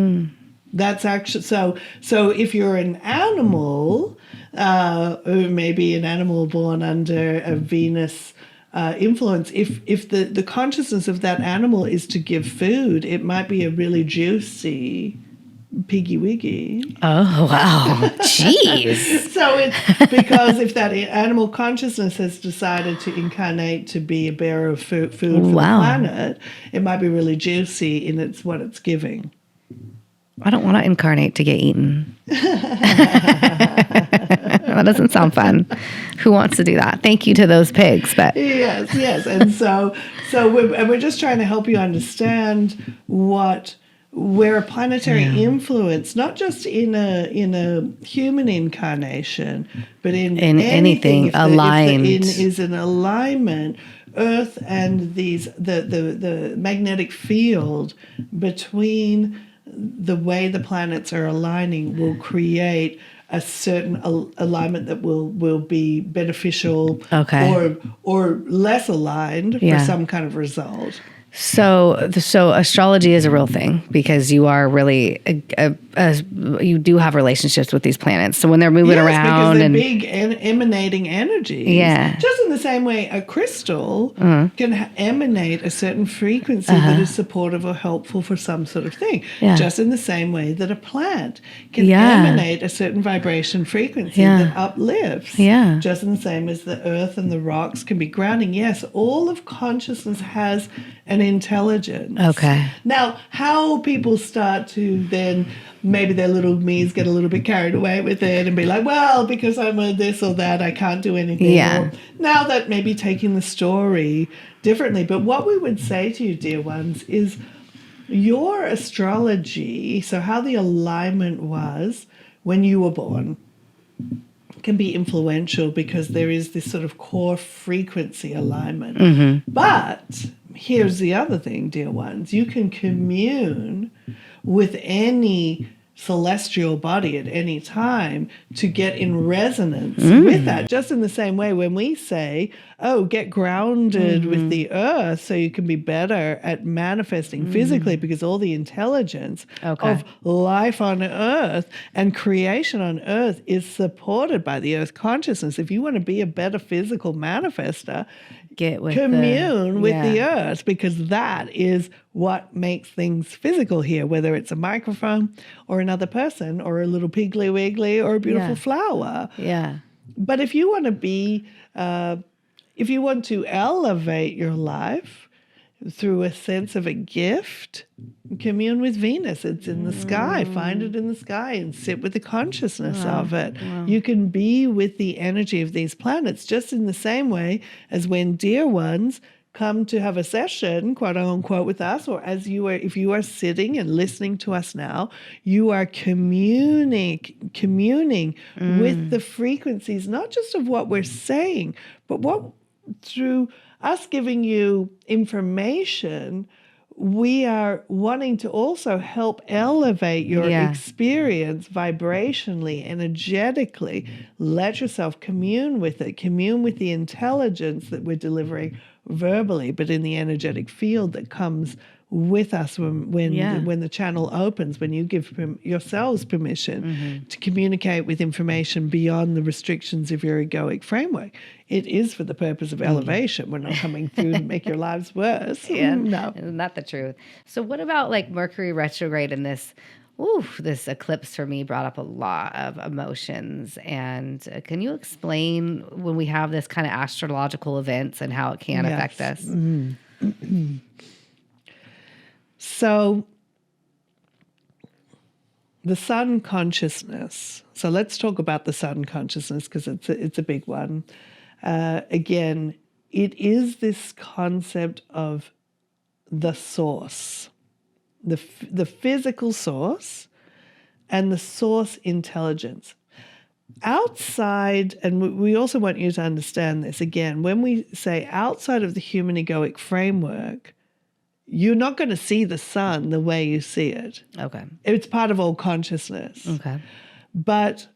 That's actually so if you're an animal, or maybe an animal born under a Venus influence, if the consciousness of that animal is to give food, it might be a really juicy piggy wiggy. Oh, wow. Jeez. So it's because if that animal consciousness has decided to incarnate to be a bearer of food for the planet, it might be really juicy in what it's giving. I don't want to incarnate to get eaten. That doesn't sound fun. Who wants to do that? Thank you to those pigs. But yes. And so we're just trying to help you understand where a planetary influence, not just in a human incarnation, but in anything aligned, is an alignment. Earth and the magnetic field between the way the planets are aligning will create a certain alignment that will be beneficial, or less aligned for some kind of result. So astrology is a real thing because you are really you do have relationships with these planets. So when they're moving around, because they're big and emanating energies. Just in the same way a crystal can emanate a certain frequency that is supportive or helpful for some sort of thing. Just in the same way that a plant can emanate a certain vibration frequency that uplifts. Just in the same as the earth and the rocks can be grounding. Yes, all of consciousness has an intelligence. Now, how people start to then, maybe their little me's get a little bit carried away with it and be like, well, because I'm a this or that, I can't do anything. Or now that may be taking the story differently. But what we would say to you, dear ones, is your astrology, so how the alignment was when you were born, can be influential because there is this sort of core frequency alignment. But here's the other thing, dear ones. You can commune with any celestial body at any time to get in resonance with that. Just in the same way when we say, get grounded with the earth so you can be better at manifesting physically, because all the intelligence of life on earth and creation on earth is supported by the earth consciousness. If you want to be a better physical manifester, commune with the earth, because that is what makes things physical here, whether it's a microphone or another person or a little piggly wiggly or a beautiful flower. But if you want to be, if you want to elevate your life through a sense of a gift, commune with Venus. It's in the sky. Find it in the sky and sit with the consciousness of it. You can be with the energy of these planets just in the same way as when dear ones come to have a session, quote unquote, with us, or if you are sitting and listening to us now, you are communing with the frequencies, not just of what we're saying, but through us giving you information, we are wanting to also help elevate your experience vibrationally, energetically. Let yourself commune with it, commune with the intelligence that we're delivering verbally, but in the energetic field that comes with us when the channel opens, when you give yourselves permission to communicate with information beyond the restrictions of your egoic framework. It is for the purpose of elevation. We're not coming through to make your lives worse. No. Isn't that the truth? So what about like Mercury retrograde and this eclipse for me brought up a lot of emotions. And can you explain when we have this kind of astrological events and how it can affect us? So the sun consciousness. So let's talk about the sun consciousness because it's a big one. Again, it is this concept of the source, the physical source and the source intelligence. Outside, and we also want you to understand this, again, when we say outside of the human egoic framework, you're not going to see the sun the way you see it. Okay. It's part of all consciousness. Okay. But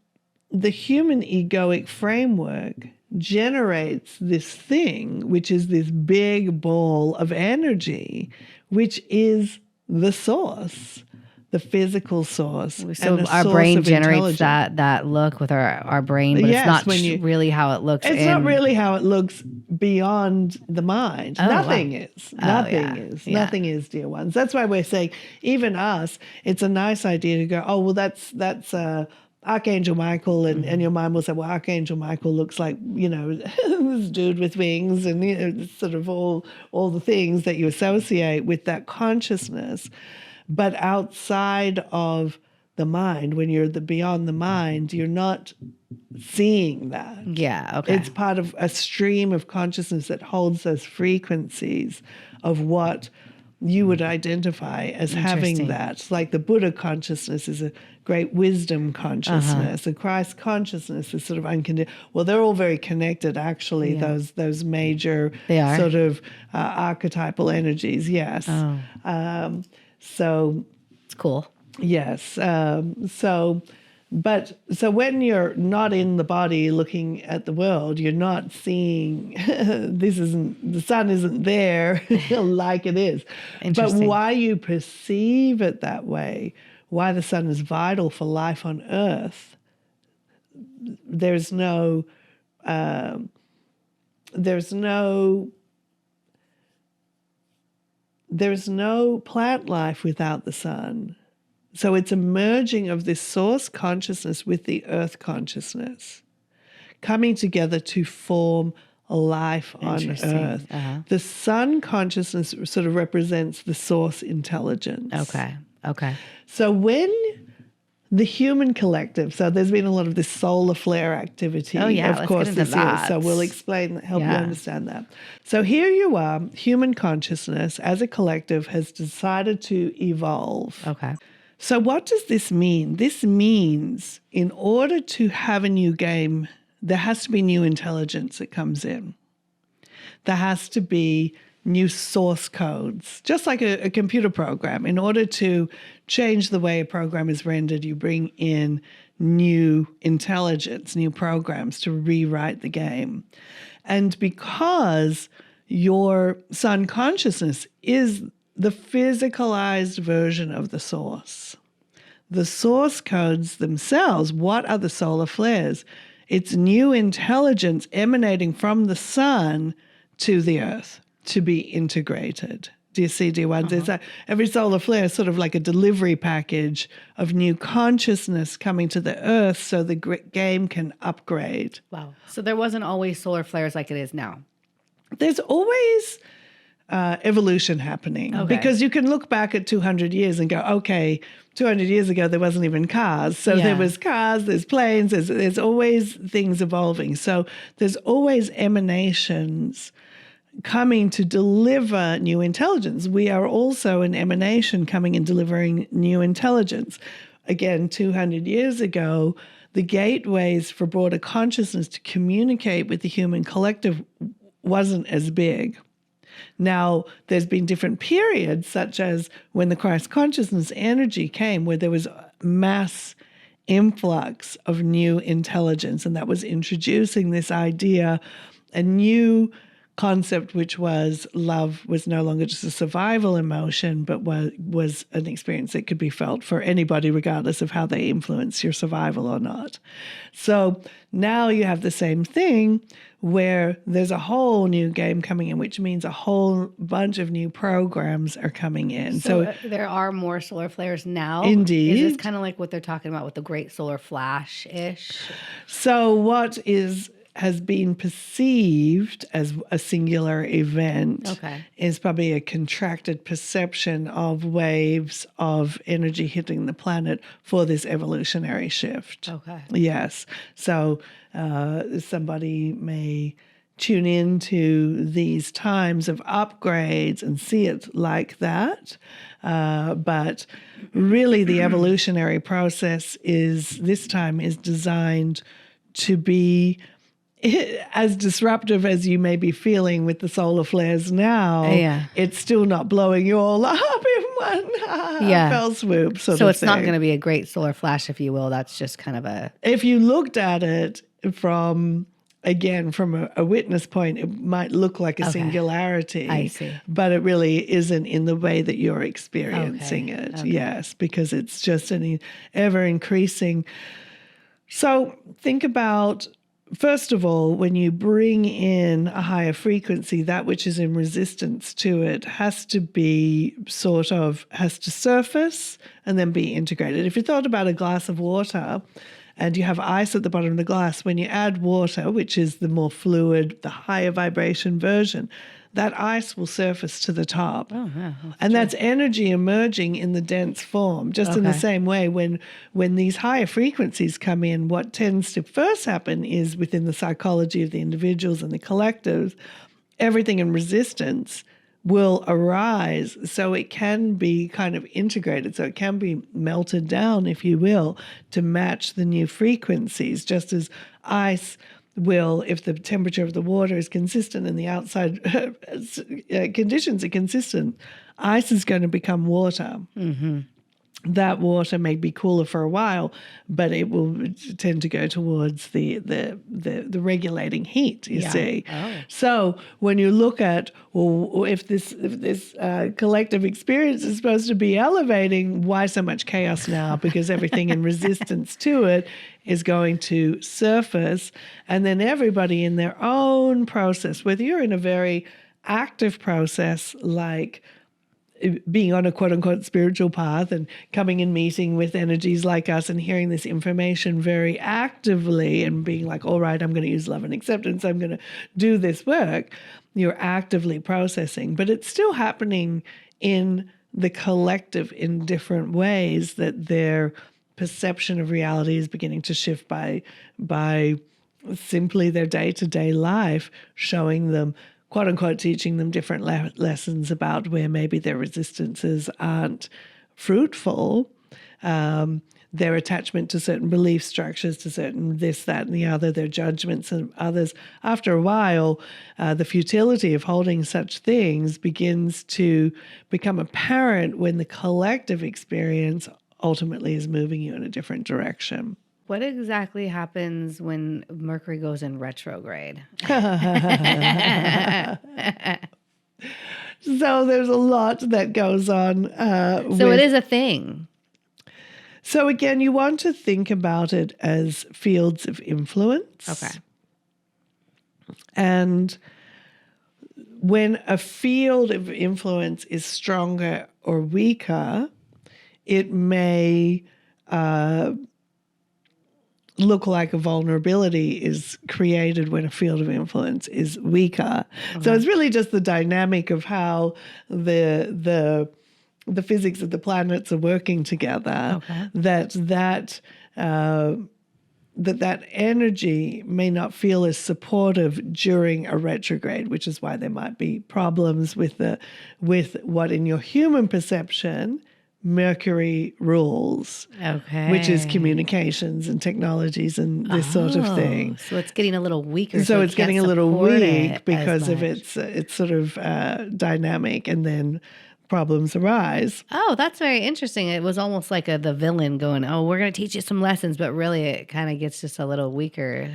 the human egoic framework generates this thing, which is this big ball of energy, which is the source, the physical source. So our brain generates that look with our brain, but it's not really how it looks. It's not really how it looks beyond the mind. Nothing is. Nothing is, dear ones. That's why we're saying, even us, it's a nice idea to go, oh, well, that's Archangel Michael, and your mind will say, well, Archangel Michael looks like, this dude with wings, and sort of all the things that you associate with that consciousness. But outside of the mind, when you're beyond the mind, you're not seeing that. Yeah, okay. It's part of a stream of consciousness that holds those frequencies of what you would identify as having that. Like the Buddha consciousness is a great wisdom consciousness. The Christ consciousness is sort of unconditional. Well, they're all very connected, actually, those major sort of archetypal energies, yes. So it's cool. Yes. So when you're not in the body looking at the world, you're not seeing the sun isn't there like it is. But why you perceive it that way, why the sun is vital for life on Earth, there's no plant life without the sun. So it's a merging of this source consciousness with the earth consciousness, coming together to form a life on Earth. The sun consciousness sort of represents the source intelligence. Okay. So when the human collective, so there's been a lot of this solar flare activity, of course, this year. So we'll help you understand that. So here you are, human consciousness as a collective has decided to evolve. Okay. So what does this mean? This means in order to have a new game, there has to be new intelligence that comes in. There has to be new source codes, just like a computer program. In order to change the way a program is rendered, you bring in new intelligence, new programs to rewrite the game. And because your sun consciousness is the physicalized version of the source, the source codes themselves, what are the solar flares? It's new intelligence emanating from the sun to the earth to be integrated. Do you see, dear ones? It's every solar flare is sort of like a delivery package of new consciousness coming to the earth so the game can upgrade. Wow. So there wasn't always solar flares like it is now. There's always evolution happening because you can look back at 200 years and go, okay, 200 years ago there wasn't even cars. So there was cars, there's planes, there's always things evolving. So there's always emanations coming to deliver new intelligence. We are also an emanation coming and delivering new intelligence. Again, 200 years ago, the gateways for broader consciousness to communicate with the human collective wasn't as big. Now, there's been different periods, such as when the Christ consciousness energy came, where there was mass influx of new intelligence, and that was introducing this idea, a new concept, which was love was no longer just a survival emotion, but was an experience that could be felt for anybody, regardless of how they influence your survival or not. So now you have the same thing where there's a whole new game coming in, which means a whole bunch of new programs are coming in. So there are more solar flares now? Indeed. Is this kind of like what they're talking about with the Great Solar Flash-ish? So what has been perceived as a singular event is probably a contracted perception of waves of energy hitting the planet for this evolutionary shift. Okay. Yes. So somebody may tune into these times of upgrades and see it like that. But really the evolutionary process this time is designed to be as disruptive as you may be feeling with the solar flares now. It's still not blowing you all up in one fell swoop sort of thing. So it's not going to be a great solar flash, if you will. That's just kind of a... If you looked at it from a witness point, it might look like a singularity. I see. But it really isn't in the way that you're experiencing it. Yes, because it's just an ever increasing. So think about, first of all, when you bring in a higher frequency, that which is in resistance to it has to surface and then be integrated. If you thought about a glass of water and you have ice at the bottom of the glass, when you add water, which is the more fluid, the higher vibration version, that ice will surface to the top. That's energy emerging in the dense form. Just in the same way, when these higher frequencies come in, what tends to first happen is within the psychology of the individuals and the collectives, everything in resistance will arise, so it can be kind of integrated, so it can be melted down, if you will, to match the new frequencies, just as ice will, if the temperature of the water is consistent and the outside conditions are consistent, ice is going to become water. That water may be cooler for a while, but it will tend to go towards the regulating heat, you see. So when you look at, well, if this collective experience is supposed to be elevating, why so much chaos now? Because everything in resistance to it is going to surface, and then everybody in their own process, whether you're in a very active process like being on a quote-unquote spiritual path and coming and meeting with energies like us and hearing this information very actively and being like, all right, I'm going to use love and acceptance, I'm going to do this work, you're actively processing. But it's still happening in the collective in different ways, that their perception of reality is beginning to shift by simply their day-to-day life, showing them, quote unquote, teaching them different lessons about where maybe their resistances aren't fruitful, their attachment to certain belief structures, to certain this, that, and the other, their judgments and others. After a while, the futility of holding such things begins to become apparent when the collective experience ultimately is moving you in a different direction. What exactly happens when Mercury goes in retrograde? So there's a lot that goes on. It is a thing. So again, you want to think about it as fields of influence. Okay. And when a field of influence is stronger or weaker, it may look like a vulnerability is created when a field of influence is weaker. So it's really just the dynamic of how the physics of the planets are working together. That energy may not feel as supportive during a retrograde, which is why there might be problems with what in your human perception Mercury rules, Okay. which is communications and technologies and this sort of thing. So it's getting a little weaker. So it it's can't getting a little support weak it because as of much. its sort of dynamic, and then problems arise. Oh, that's very interesting. It was almost like the villain going, "Oh, we're going to teach you some lessons," but really, it kind of gets just a little weaker.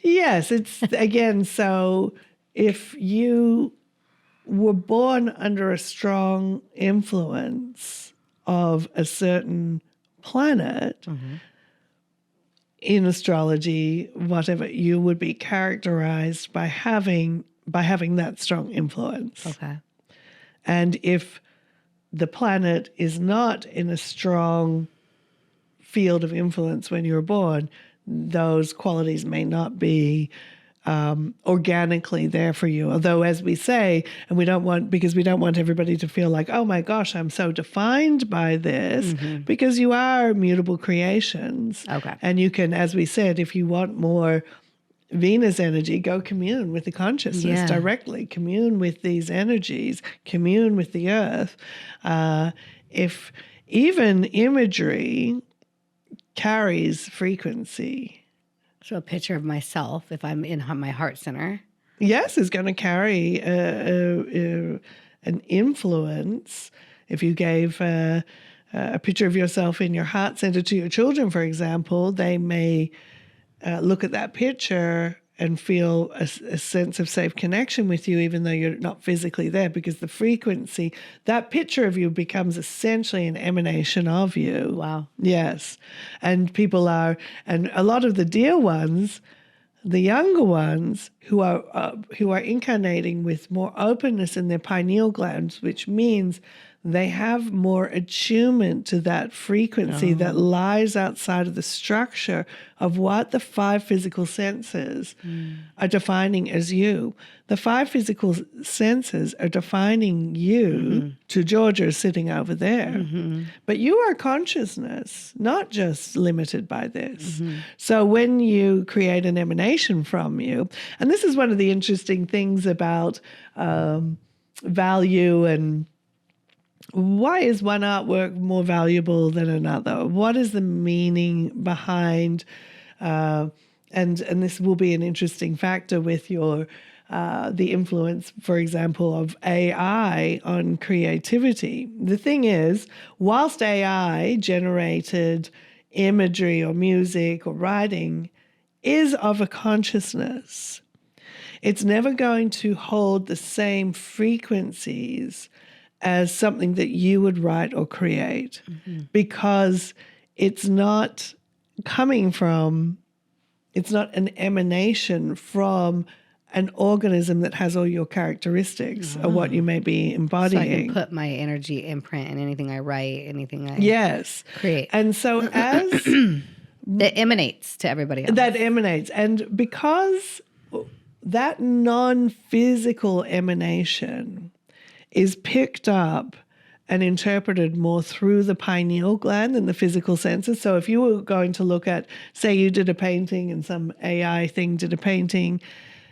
Yes, it's again. So if you were born under a strong influence of a certain planet in astrology, whatever, you would be characterized by having that strong influence. Okay. And if the planet is not in a strong field of influence when you're born, those qualities may not be organically there for you. Although, as we say, and we don't want everybody to feel like, oh my gosh, I'm so defined by this, because you are mutable creations. Okay. And you can, as we said, if you want more Venus energy, go commune with the consciousness directly, commune with these energies, commune with the earth. If even imagery carries frequency, So a picture of myself, if I'm in my heart center. yes, is going to carry an influence. If you gave a picture of yourself in your heart center to your children, for example, they may look at that picture and feel a sense of safe connection with you, even though you're not physically there, because the frequency, that picture of you becomes essentially an emanation of you. Wow. Yes. And and a lot of the dear ones, the younger ones who are incarnating with more openness in their pineal glands, which means they have more attunement to that frequency that lies outside of the structure of what the 5 physical senses are defining as you. The 5 physical senses are defining you to Georgia sitting over there. But you are consciousness, not just limited by this. So when you create an emanation from you, and this is one of the interesting things about value and why is one artwork more valuable than another? What is the meaning behind, and this will be an interesting factor with your, the influence, for example, of AI on creativity. The thing is, whilst AI generated imagery or music or writing is of a consciousness, it's never going to hold the same frequencies as something that you would write or create, because it's not it's not an emanation from an organism that has all your characteristics of what you may be embodying. So I can put my energy imprint in anything I write, anything I create. And so as that emanates to everybody else. that emanates, and because that non-physical emanation is picked up and interpreted more through the pineal gland than the physical senses. So if you were going to look at, say you did a painting and some AI thing did a painting,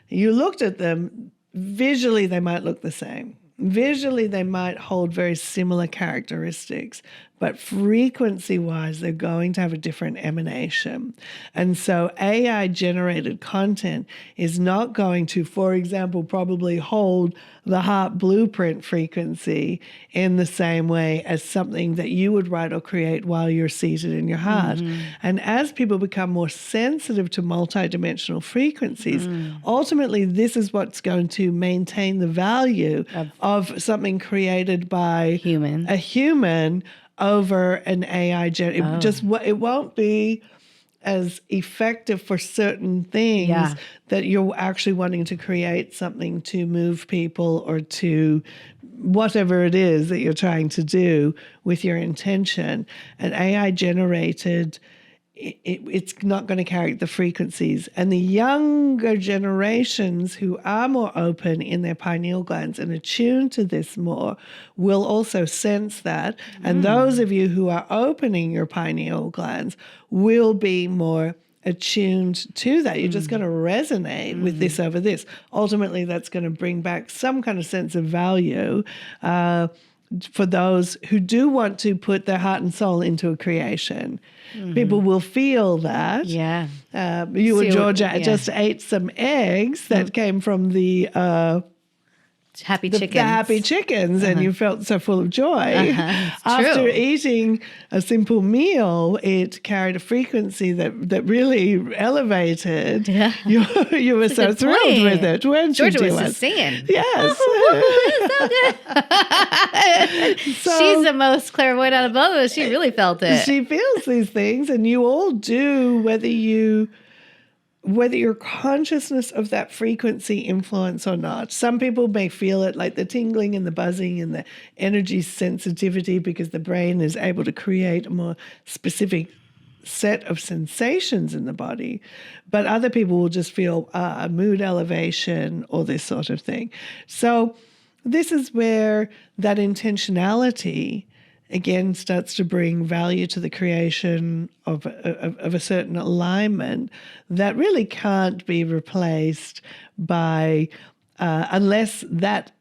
you looked at them, visually they might look the same. Visually they might hold very similar characteristics, but frequency-wise they're going to have a different emanation. And so AI-generated content is not going to, for example, probably hold the heart blueprint frequency in the same way as something that you would write or create while you're seated in your heart. And as people become more sensitive to multidimensional frequencies, ultimately this is what's going to maintain the value of something created by a human over an AI. It won't be as effective for certain things that you're actually wanting to create something to move people or to whatever it is that you're trying to do with your intention. An AI generated, it's not going to carry the frequencies. And the younger generations who are more open in their pineal glands and attuned to this more will also sense that. And those of you who are opening your pineal glands will be more attuned to that. You're just going to resonate with this over this. Ultimately, that's going to bring back some kind of sense of value. for those who do want to put their heart and soul into a creation. People will feel that. Yeah. You and So, Georgia just ate some eggs that came from the happy the chickens. happy chickens, and you felt so full of joy. It's After true. eating a simple meal, it carried a frequency that really elevated. Yeah. You were so good thrilled point. with it, weren't Georgia you? was to just us? singing. Yes. So- She's the most clairvoyant out of both of us. She really felt it. She feels these things, and you all do, whether your consciousness of that frequency influence or not. Some people may feel it, like the tingling and the buzzing and the energy sensitivity, because the brain is able to create a more specific set of sensations in the body. But other people will just feel a mood elevation or this sort of thing. So this is where that intentionality again starts to bring value to the creation of a certain alignment that really can't be replaced by unless that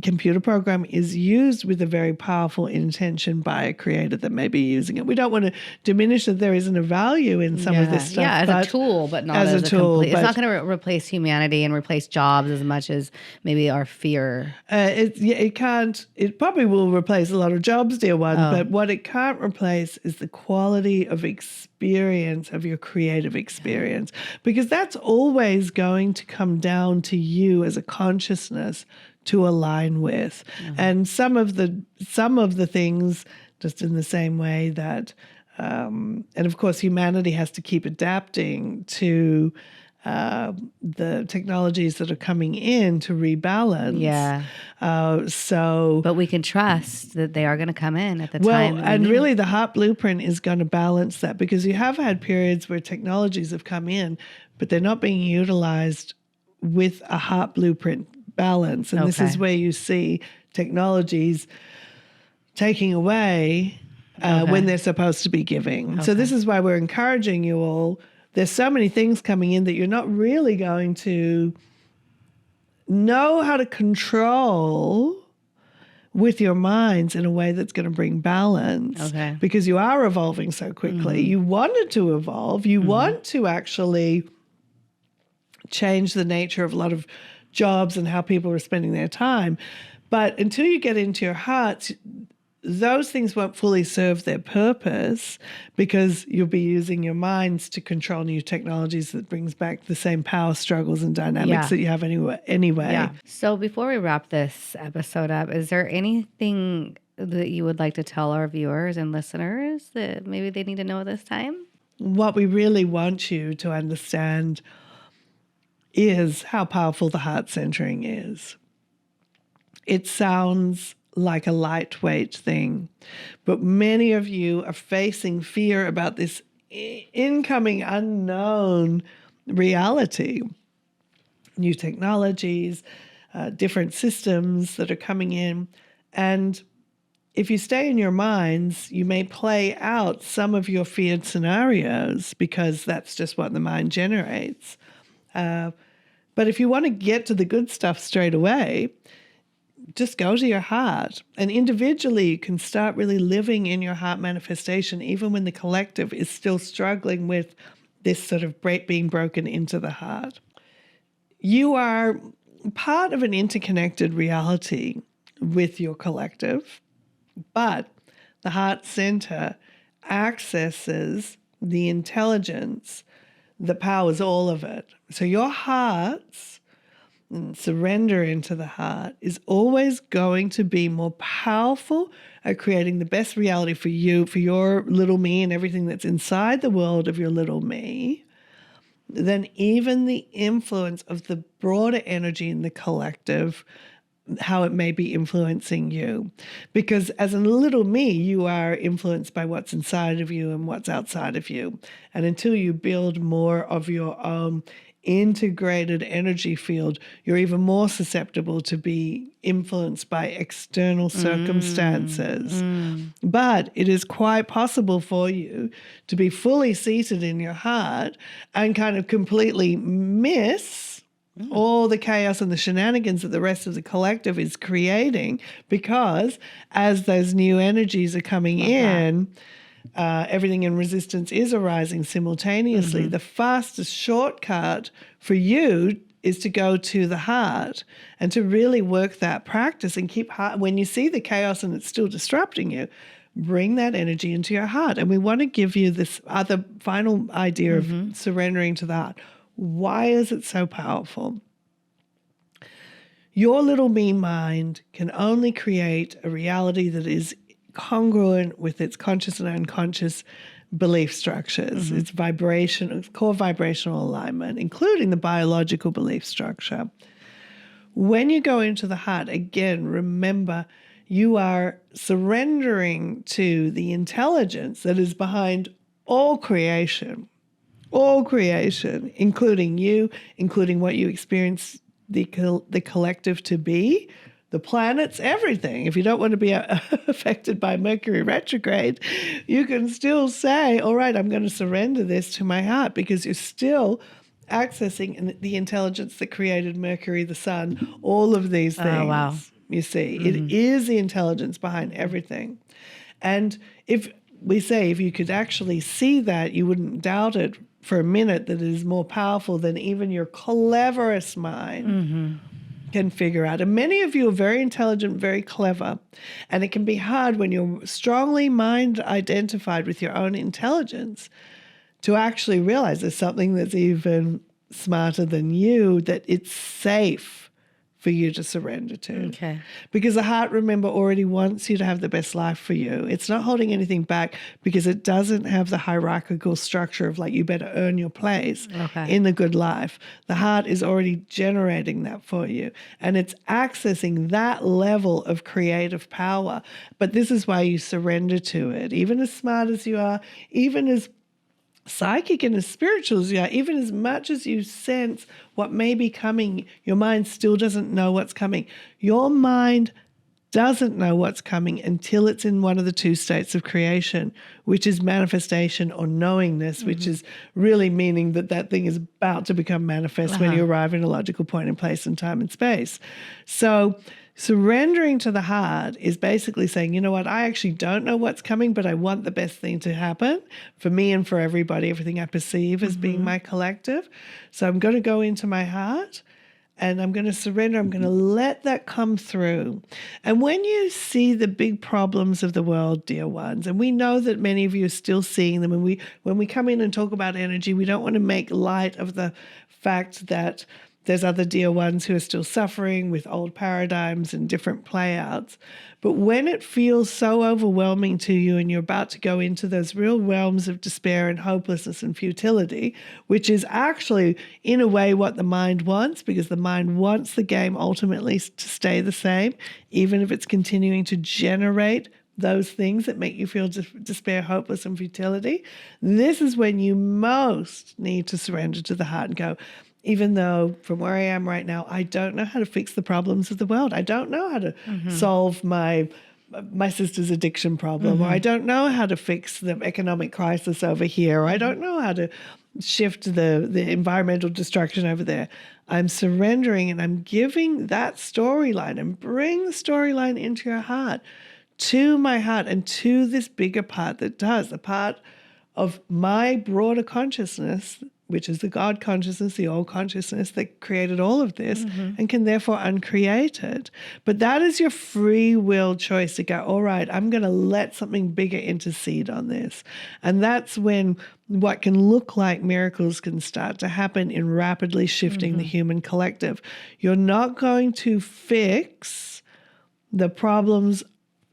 computer program is used with a very powerful intention by a creator that may be using it. We don't want to diminish that there isn't a value in some of this stuff. Yeah, as a tool, but not as a tool. complete. It's not going to replace humanity and replace jobs as much as maybe our fear. It can't. It probably will replace a lot of jobs, dear one. But what it can't replace is the quality of experience, of your creative experience, because that's always going to come down to you as a consciousness to align with. And some of the things, just in the same way that, and of course, humanity has to keep adapting to the technologies that are coming in to rebalance. Yeah. But we can trust that they are going to come in at the time. Well, and really the heart blueprint is going to balance that, because you have had periods where technologies have come in, but they're not being utilized with a heart blueprint balance. And this is where you see technologies taking away when they're supposed to be giving. So this is why we're encouraging you all. There's so many things coming in that you're not really going to know how to control with your minds in a way that's going to bring balance, because you are evolving so quickly. You wanted to evolve. You want to actually change the nature of a lot of jobs and how people are spending their time. But until you get into your hearts, those things won't fully serve their purpose, because you'll be using your minds to control new technologies that brings back the same power struggles and dynamics that you have anyway. Yeah. So before we wrap this episode up, is there anything that you would like to tell our viewers and listeners that maybe they need to know at this time? What we really want you to understand is how powerful the heart centering is. It sounds like a lightweight thing, but many of you are facing fear about this incoming unknown reality, new technologies, different systems that are coming in. And if you stay in your minds, you may play out some of your feared scenarios, because that's just what the mind generates. But if you want to get to the good stuff straight away, just go to your heart. And individually, you can start really living in your heart manifestation, even when the collective is still struggling with this sort of being broken into the heart. You are part of an interconnected reality with your collective, but the heart center accesses the intelligence that powers all of it. So your heart's surrender into the heart is always going to be more powerful at creating the best reality for you, for your little me and everything that's inside the world of your little me, than even the influence of the broader energy in the collective, how it may be influencing you. Because as a little me, you are influenced by what's inside of you and what's outside of you. And until you build more of your own integrated energy field, you're even more susceptible to be influenced by external circumstances. But it is quite possible for you to be fully seated in your heart and kind of completely miss all the chaos and the shenanigans that the rest of the collective is creating, because as those new energies are coming in, everything in resistance is arising simultaneously. The fastest shortcut for you is to go to the heart and to really work that practice and keep heart. When you see the chaos and it's still disrupting you, bring that energy into your heart. And we want to give you this other final idea of surrendering to the heart. Why is it so powerful? Your little me mind can only create a reality that is congruent with its conscious and unconscious belief structures, its core vibrational alignment, including the biological belief structure. When you go into the heart, again, remember you are surrendering to the intelligence that is behind all creation, including you, including what you experience the collective to be, the planets, everything. If you don't want to be affected by Mercury retrograde, you can still say, all right, I'm going to surrender this to my heart, because you're still accessing the intelligence that created Mercury, the sun, all of these things. Oh, wow. You see, it is the intelligence behind everything. And if you could actually see that, you wouldn't doubt it for a minute that it is more powerful than even your cleverest mind can figure out. And many of you are very intelligent, very clever. And it can be hard when you're strongly mind identified with your own intelligence to actually realize there's something that's even smarter than you, that it's safe for you to surrender to. Okay. Because the heart, remember, already wants you to have the best life for you. It's not holding anything back, because it doesn't have the hierarchical structure of like, you better earn your place in the good life. The heart is already generating that for you. And it's accessing that level of creative power. But this is why you surrender to it. Even as smart as you are, even as psychic and as spiritual as you are, even as much as you sense what may be coming, your mind still doesn't know what's coming. Your mind doesn't know what's coming until it's in one of the two states of creation, which is manifestation or knowingness, which is really meaning that that thing is about to become manifest when you arrive in a logical point in place in time and space. So surrendering to the heart is basically saying, you know what, I actually don't know what's coming, but I want the best thing to happen for me and for everybody, everything I perceive as being my collective. So I'm going to go into my heart and I'm going to surrender. I'm going to let that come through. And when you see the big problems of the world, dear ones, and we know that many of you are still seeing them, and when we come in and talk about energy, we don't want to make light of the fact that there's other dear ones who are still suffering with old paradigms and different playouts. But when it feels so overwhelming to you and you're about to go into those real realms of despair and hopelessness and futility, which is actually, in a way, what the mind wants, because the mind wants the game ultimately to stay the same, even if it's continuing to generate those things that make you feel despair, hopeless, and futility. This is when you most need to surrender to the heart and go, even though from where I am right now, I don't know how to fix the problems of the world. I don't know how to solve my sister's addiction problem, or I don't know how to fix the economic crisis over here, or I don't know how to shift the environmental destruction over there. I'm surrendering and I'm giving that storyline, and bring the storyline into your heart, to my heart, and to this bigger part that does, the part of my broader consciousness, which is the God consciousness, the all consciousness that created all of this and can therefore uncreate it. But that is your free will choice to go, all right, I'm going to let something bigger intercede on this. And that's when what can look like miracles can start to happen in rapidly shifting the human collective. You're not going to fix the problems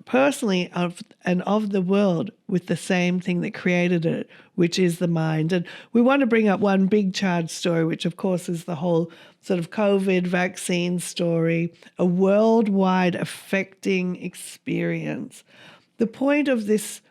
personally of the world with the same thing that created it, which is the mind. And we want to bring up one big charged story, which of course is the whole sort of COVID vaccine story, a worldwide affecting experience. The point of this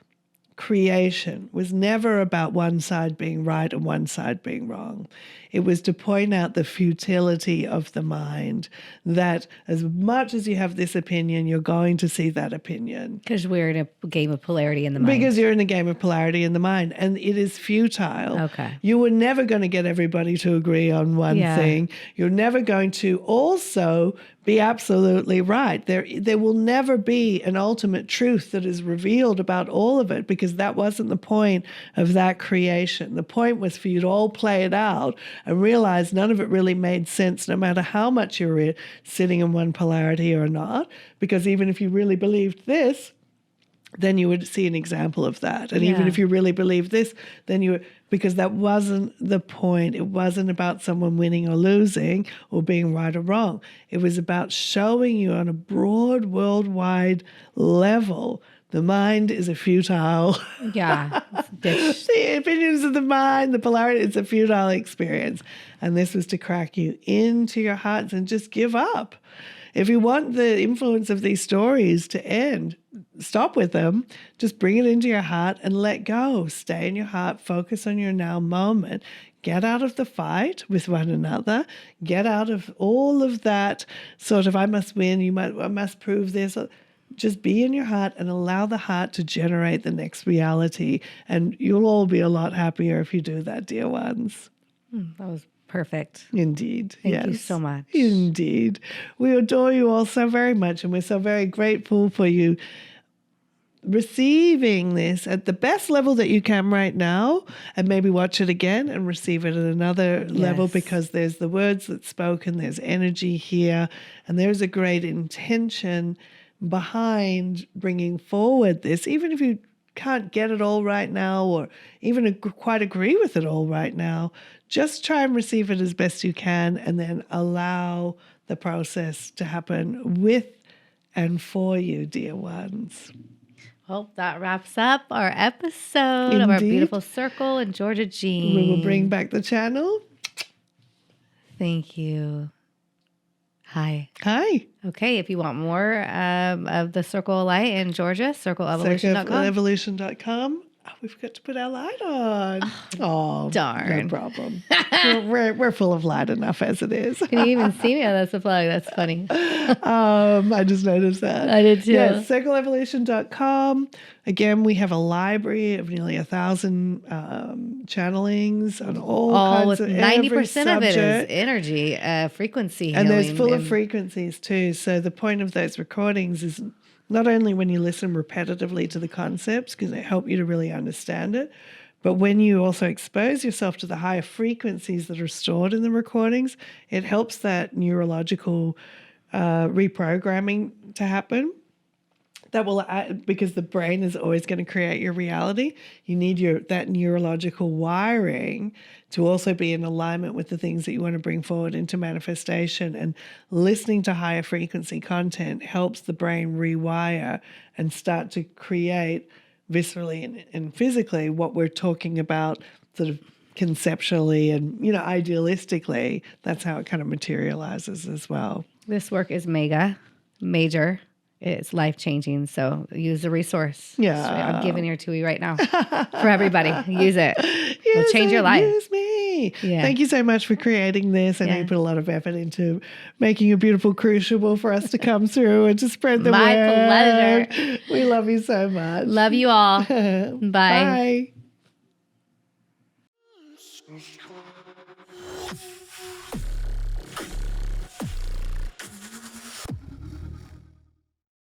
creation was never about one side being right and one side being wrong. It was to point out the futility of the mind, that as much as you have this opinion, you're going to see that opinion. Because we're in a game of polarity in the mind. Because you're in a game of polarity in the mind, and it is futile. Okay. You were never going to get everybody to agree on one thing. You're never going to also be absolutely right. There will never be an ultimate truth that is revealed about all of it, because that wasn't the point of that creation. The point was for you to all play it out and realize none of it really made sense, no matter how much you're sitting in one polarity or not. Because even if you really believed this, then you would see an example of that. And even if you really believe this, then you would, because that wasn't the point. It wasn't about someone winning or losing or being right or wrong. It was about showing you on a broad worldwide level, the mind is a futile. Yeah. The opinions of the mind, the polarity, it's a futile experience. And this was to crack you into your hearts and just give up. If you want the influence of these stories to end, stop with them. Just bring it into your heart and let go. Stay in your heart. Focus on your now moment. Get out of the fight with one another. Get out of all of that sort of, I must win, I must prove this. Just be in your heart and allow the heart to generate the next reality. And you'll all be a lot happier if you do that, dear ones. That was perfect. Indeed. Thank you so much. Indeed. We adore you all so very much, and we're so very grateful for you receiving this at the best level that you can right now, and maybe watch it again and receive it at another level, because there's the words that's spoken, there's energy here, and there's a great intention behind bringing forward this, even if you can't get it all right now or even quite agree with it all right now. Just try and receive it as best you can, and then allow the process to happen with and for you, dear ones. Well, that wraps up our episode of our beautiful circle and Georgia Jean. We will bring back the channel. Thank you. Hi. Okay, if you want more of the Circle of Light in Georgia, circleevolution.com. Circleevolution.com. Oh, we forgot to put our light on. Oh, darn. No problem. we're full of light enough as it is. Can you even see me? Oh, that's a plug. That's funny. I just noticed that. I did too. Yes, circleevolution.com. Again, we have a library of nearly 1,000 channelings on all kinds of 90% of it is energy, frequency and healing. there's full of frequencies too. So the point of those recordings is not only when you listen repetitively to the concepts, because they help you to really understand it, but when you also expose yourself to the higher frequencies that are stored in the recordings, it helps that neurological reprogramming to happen. That will, because the brain is always going to create your reality. You need that neurological wiring to also be in alignment with the things that you want to bring forward into manifestation. And listening to higher frequency content helps the brain rewire and start to create viscerally and physically what we're talking about, sort of conceptually and idealistically. That's how it kind of materializes as well. This work is major. It's life-changing, so use the resource. Yeah. So I'm giving your TUI right now for everybody. Use it. It'll change your life. Use me. Yeah. Thank you so much for creating this. I know you put a lot of effort into making a beautiful crucible for us to come through and to spread the word. My pleasure. We love you so much. Love you all. Bye. Bye.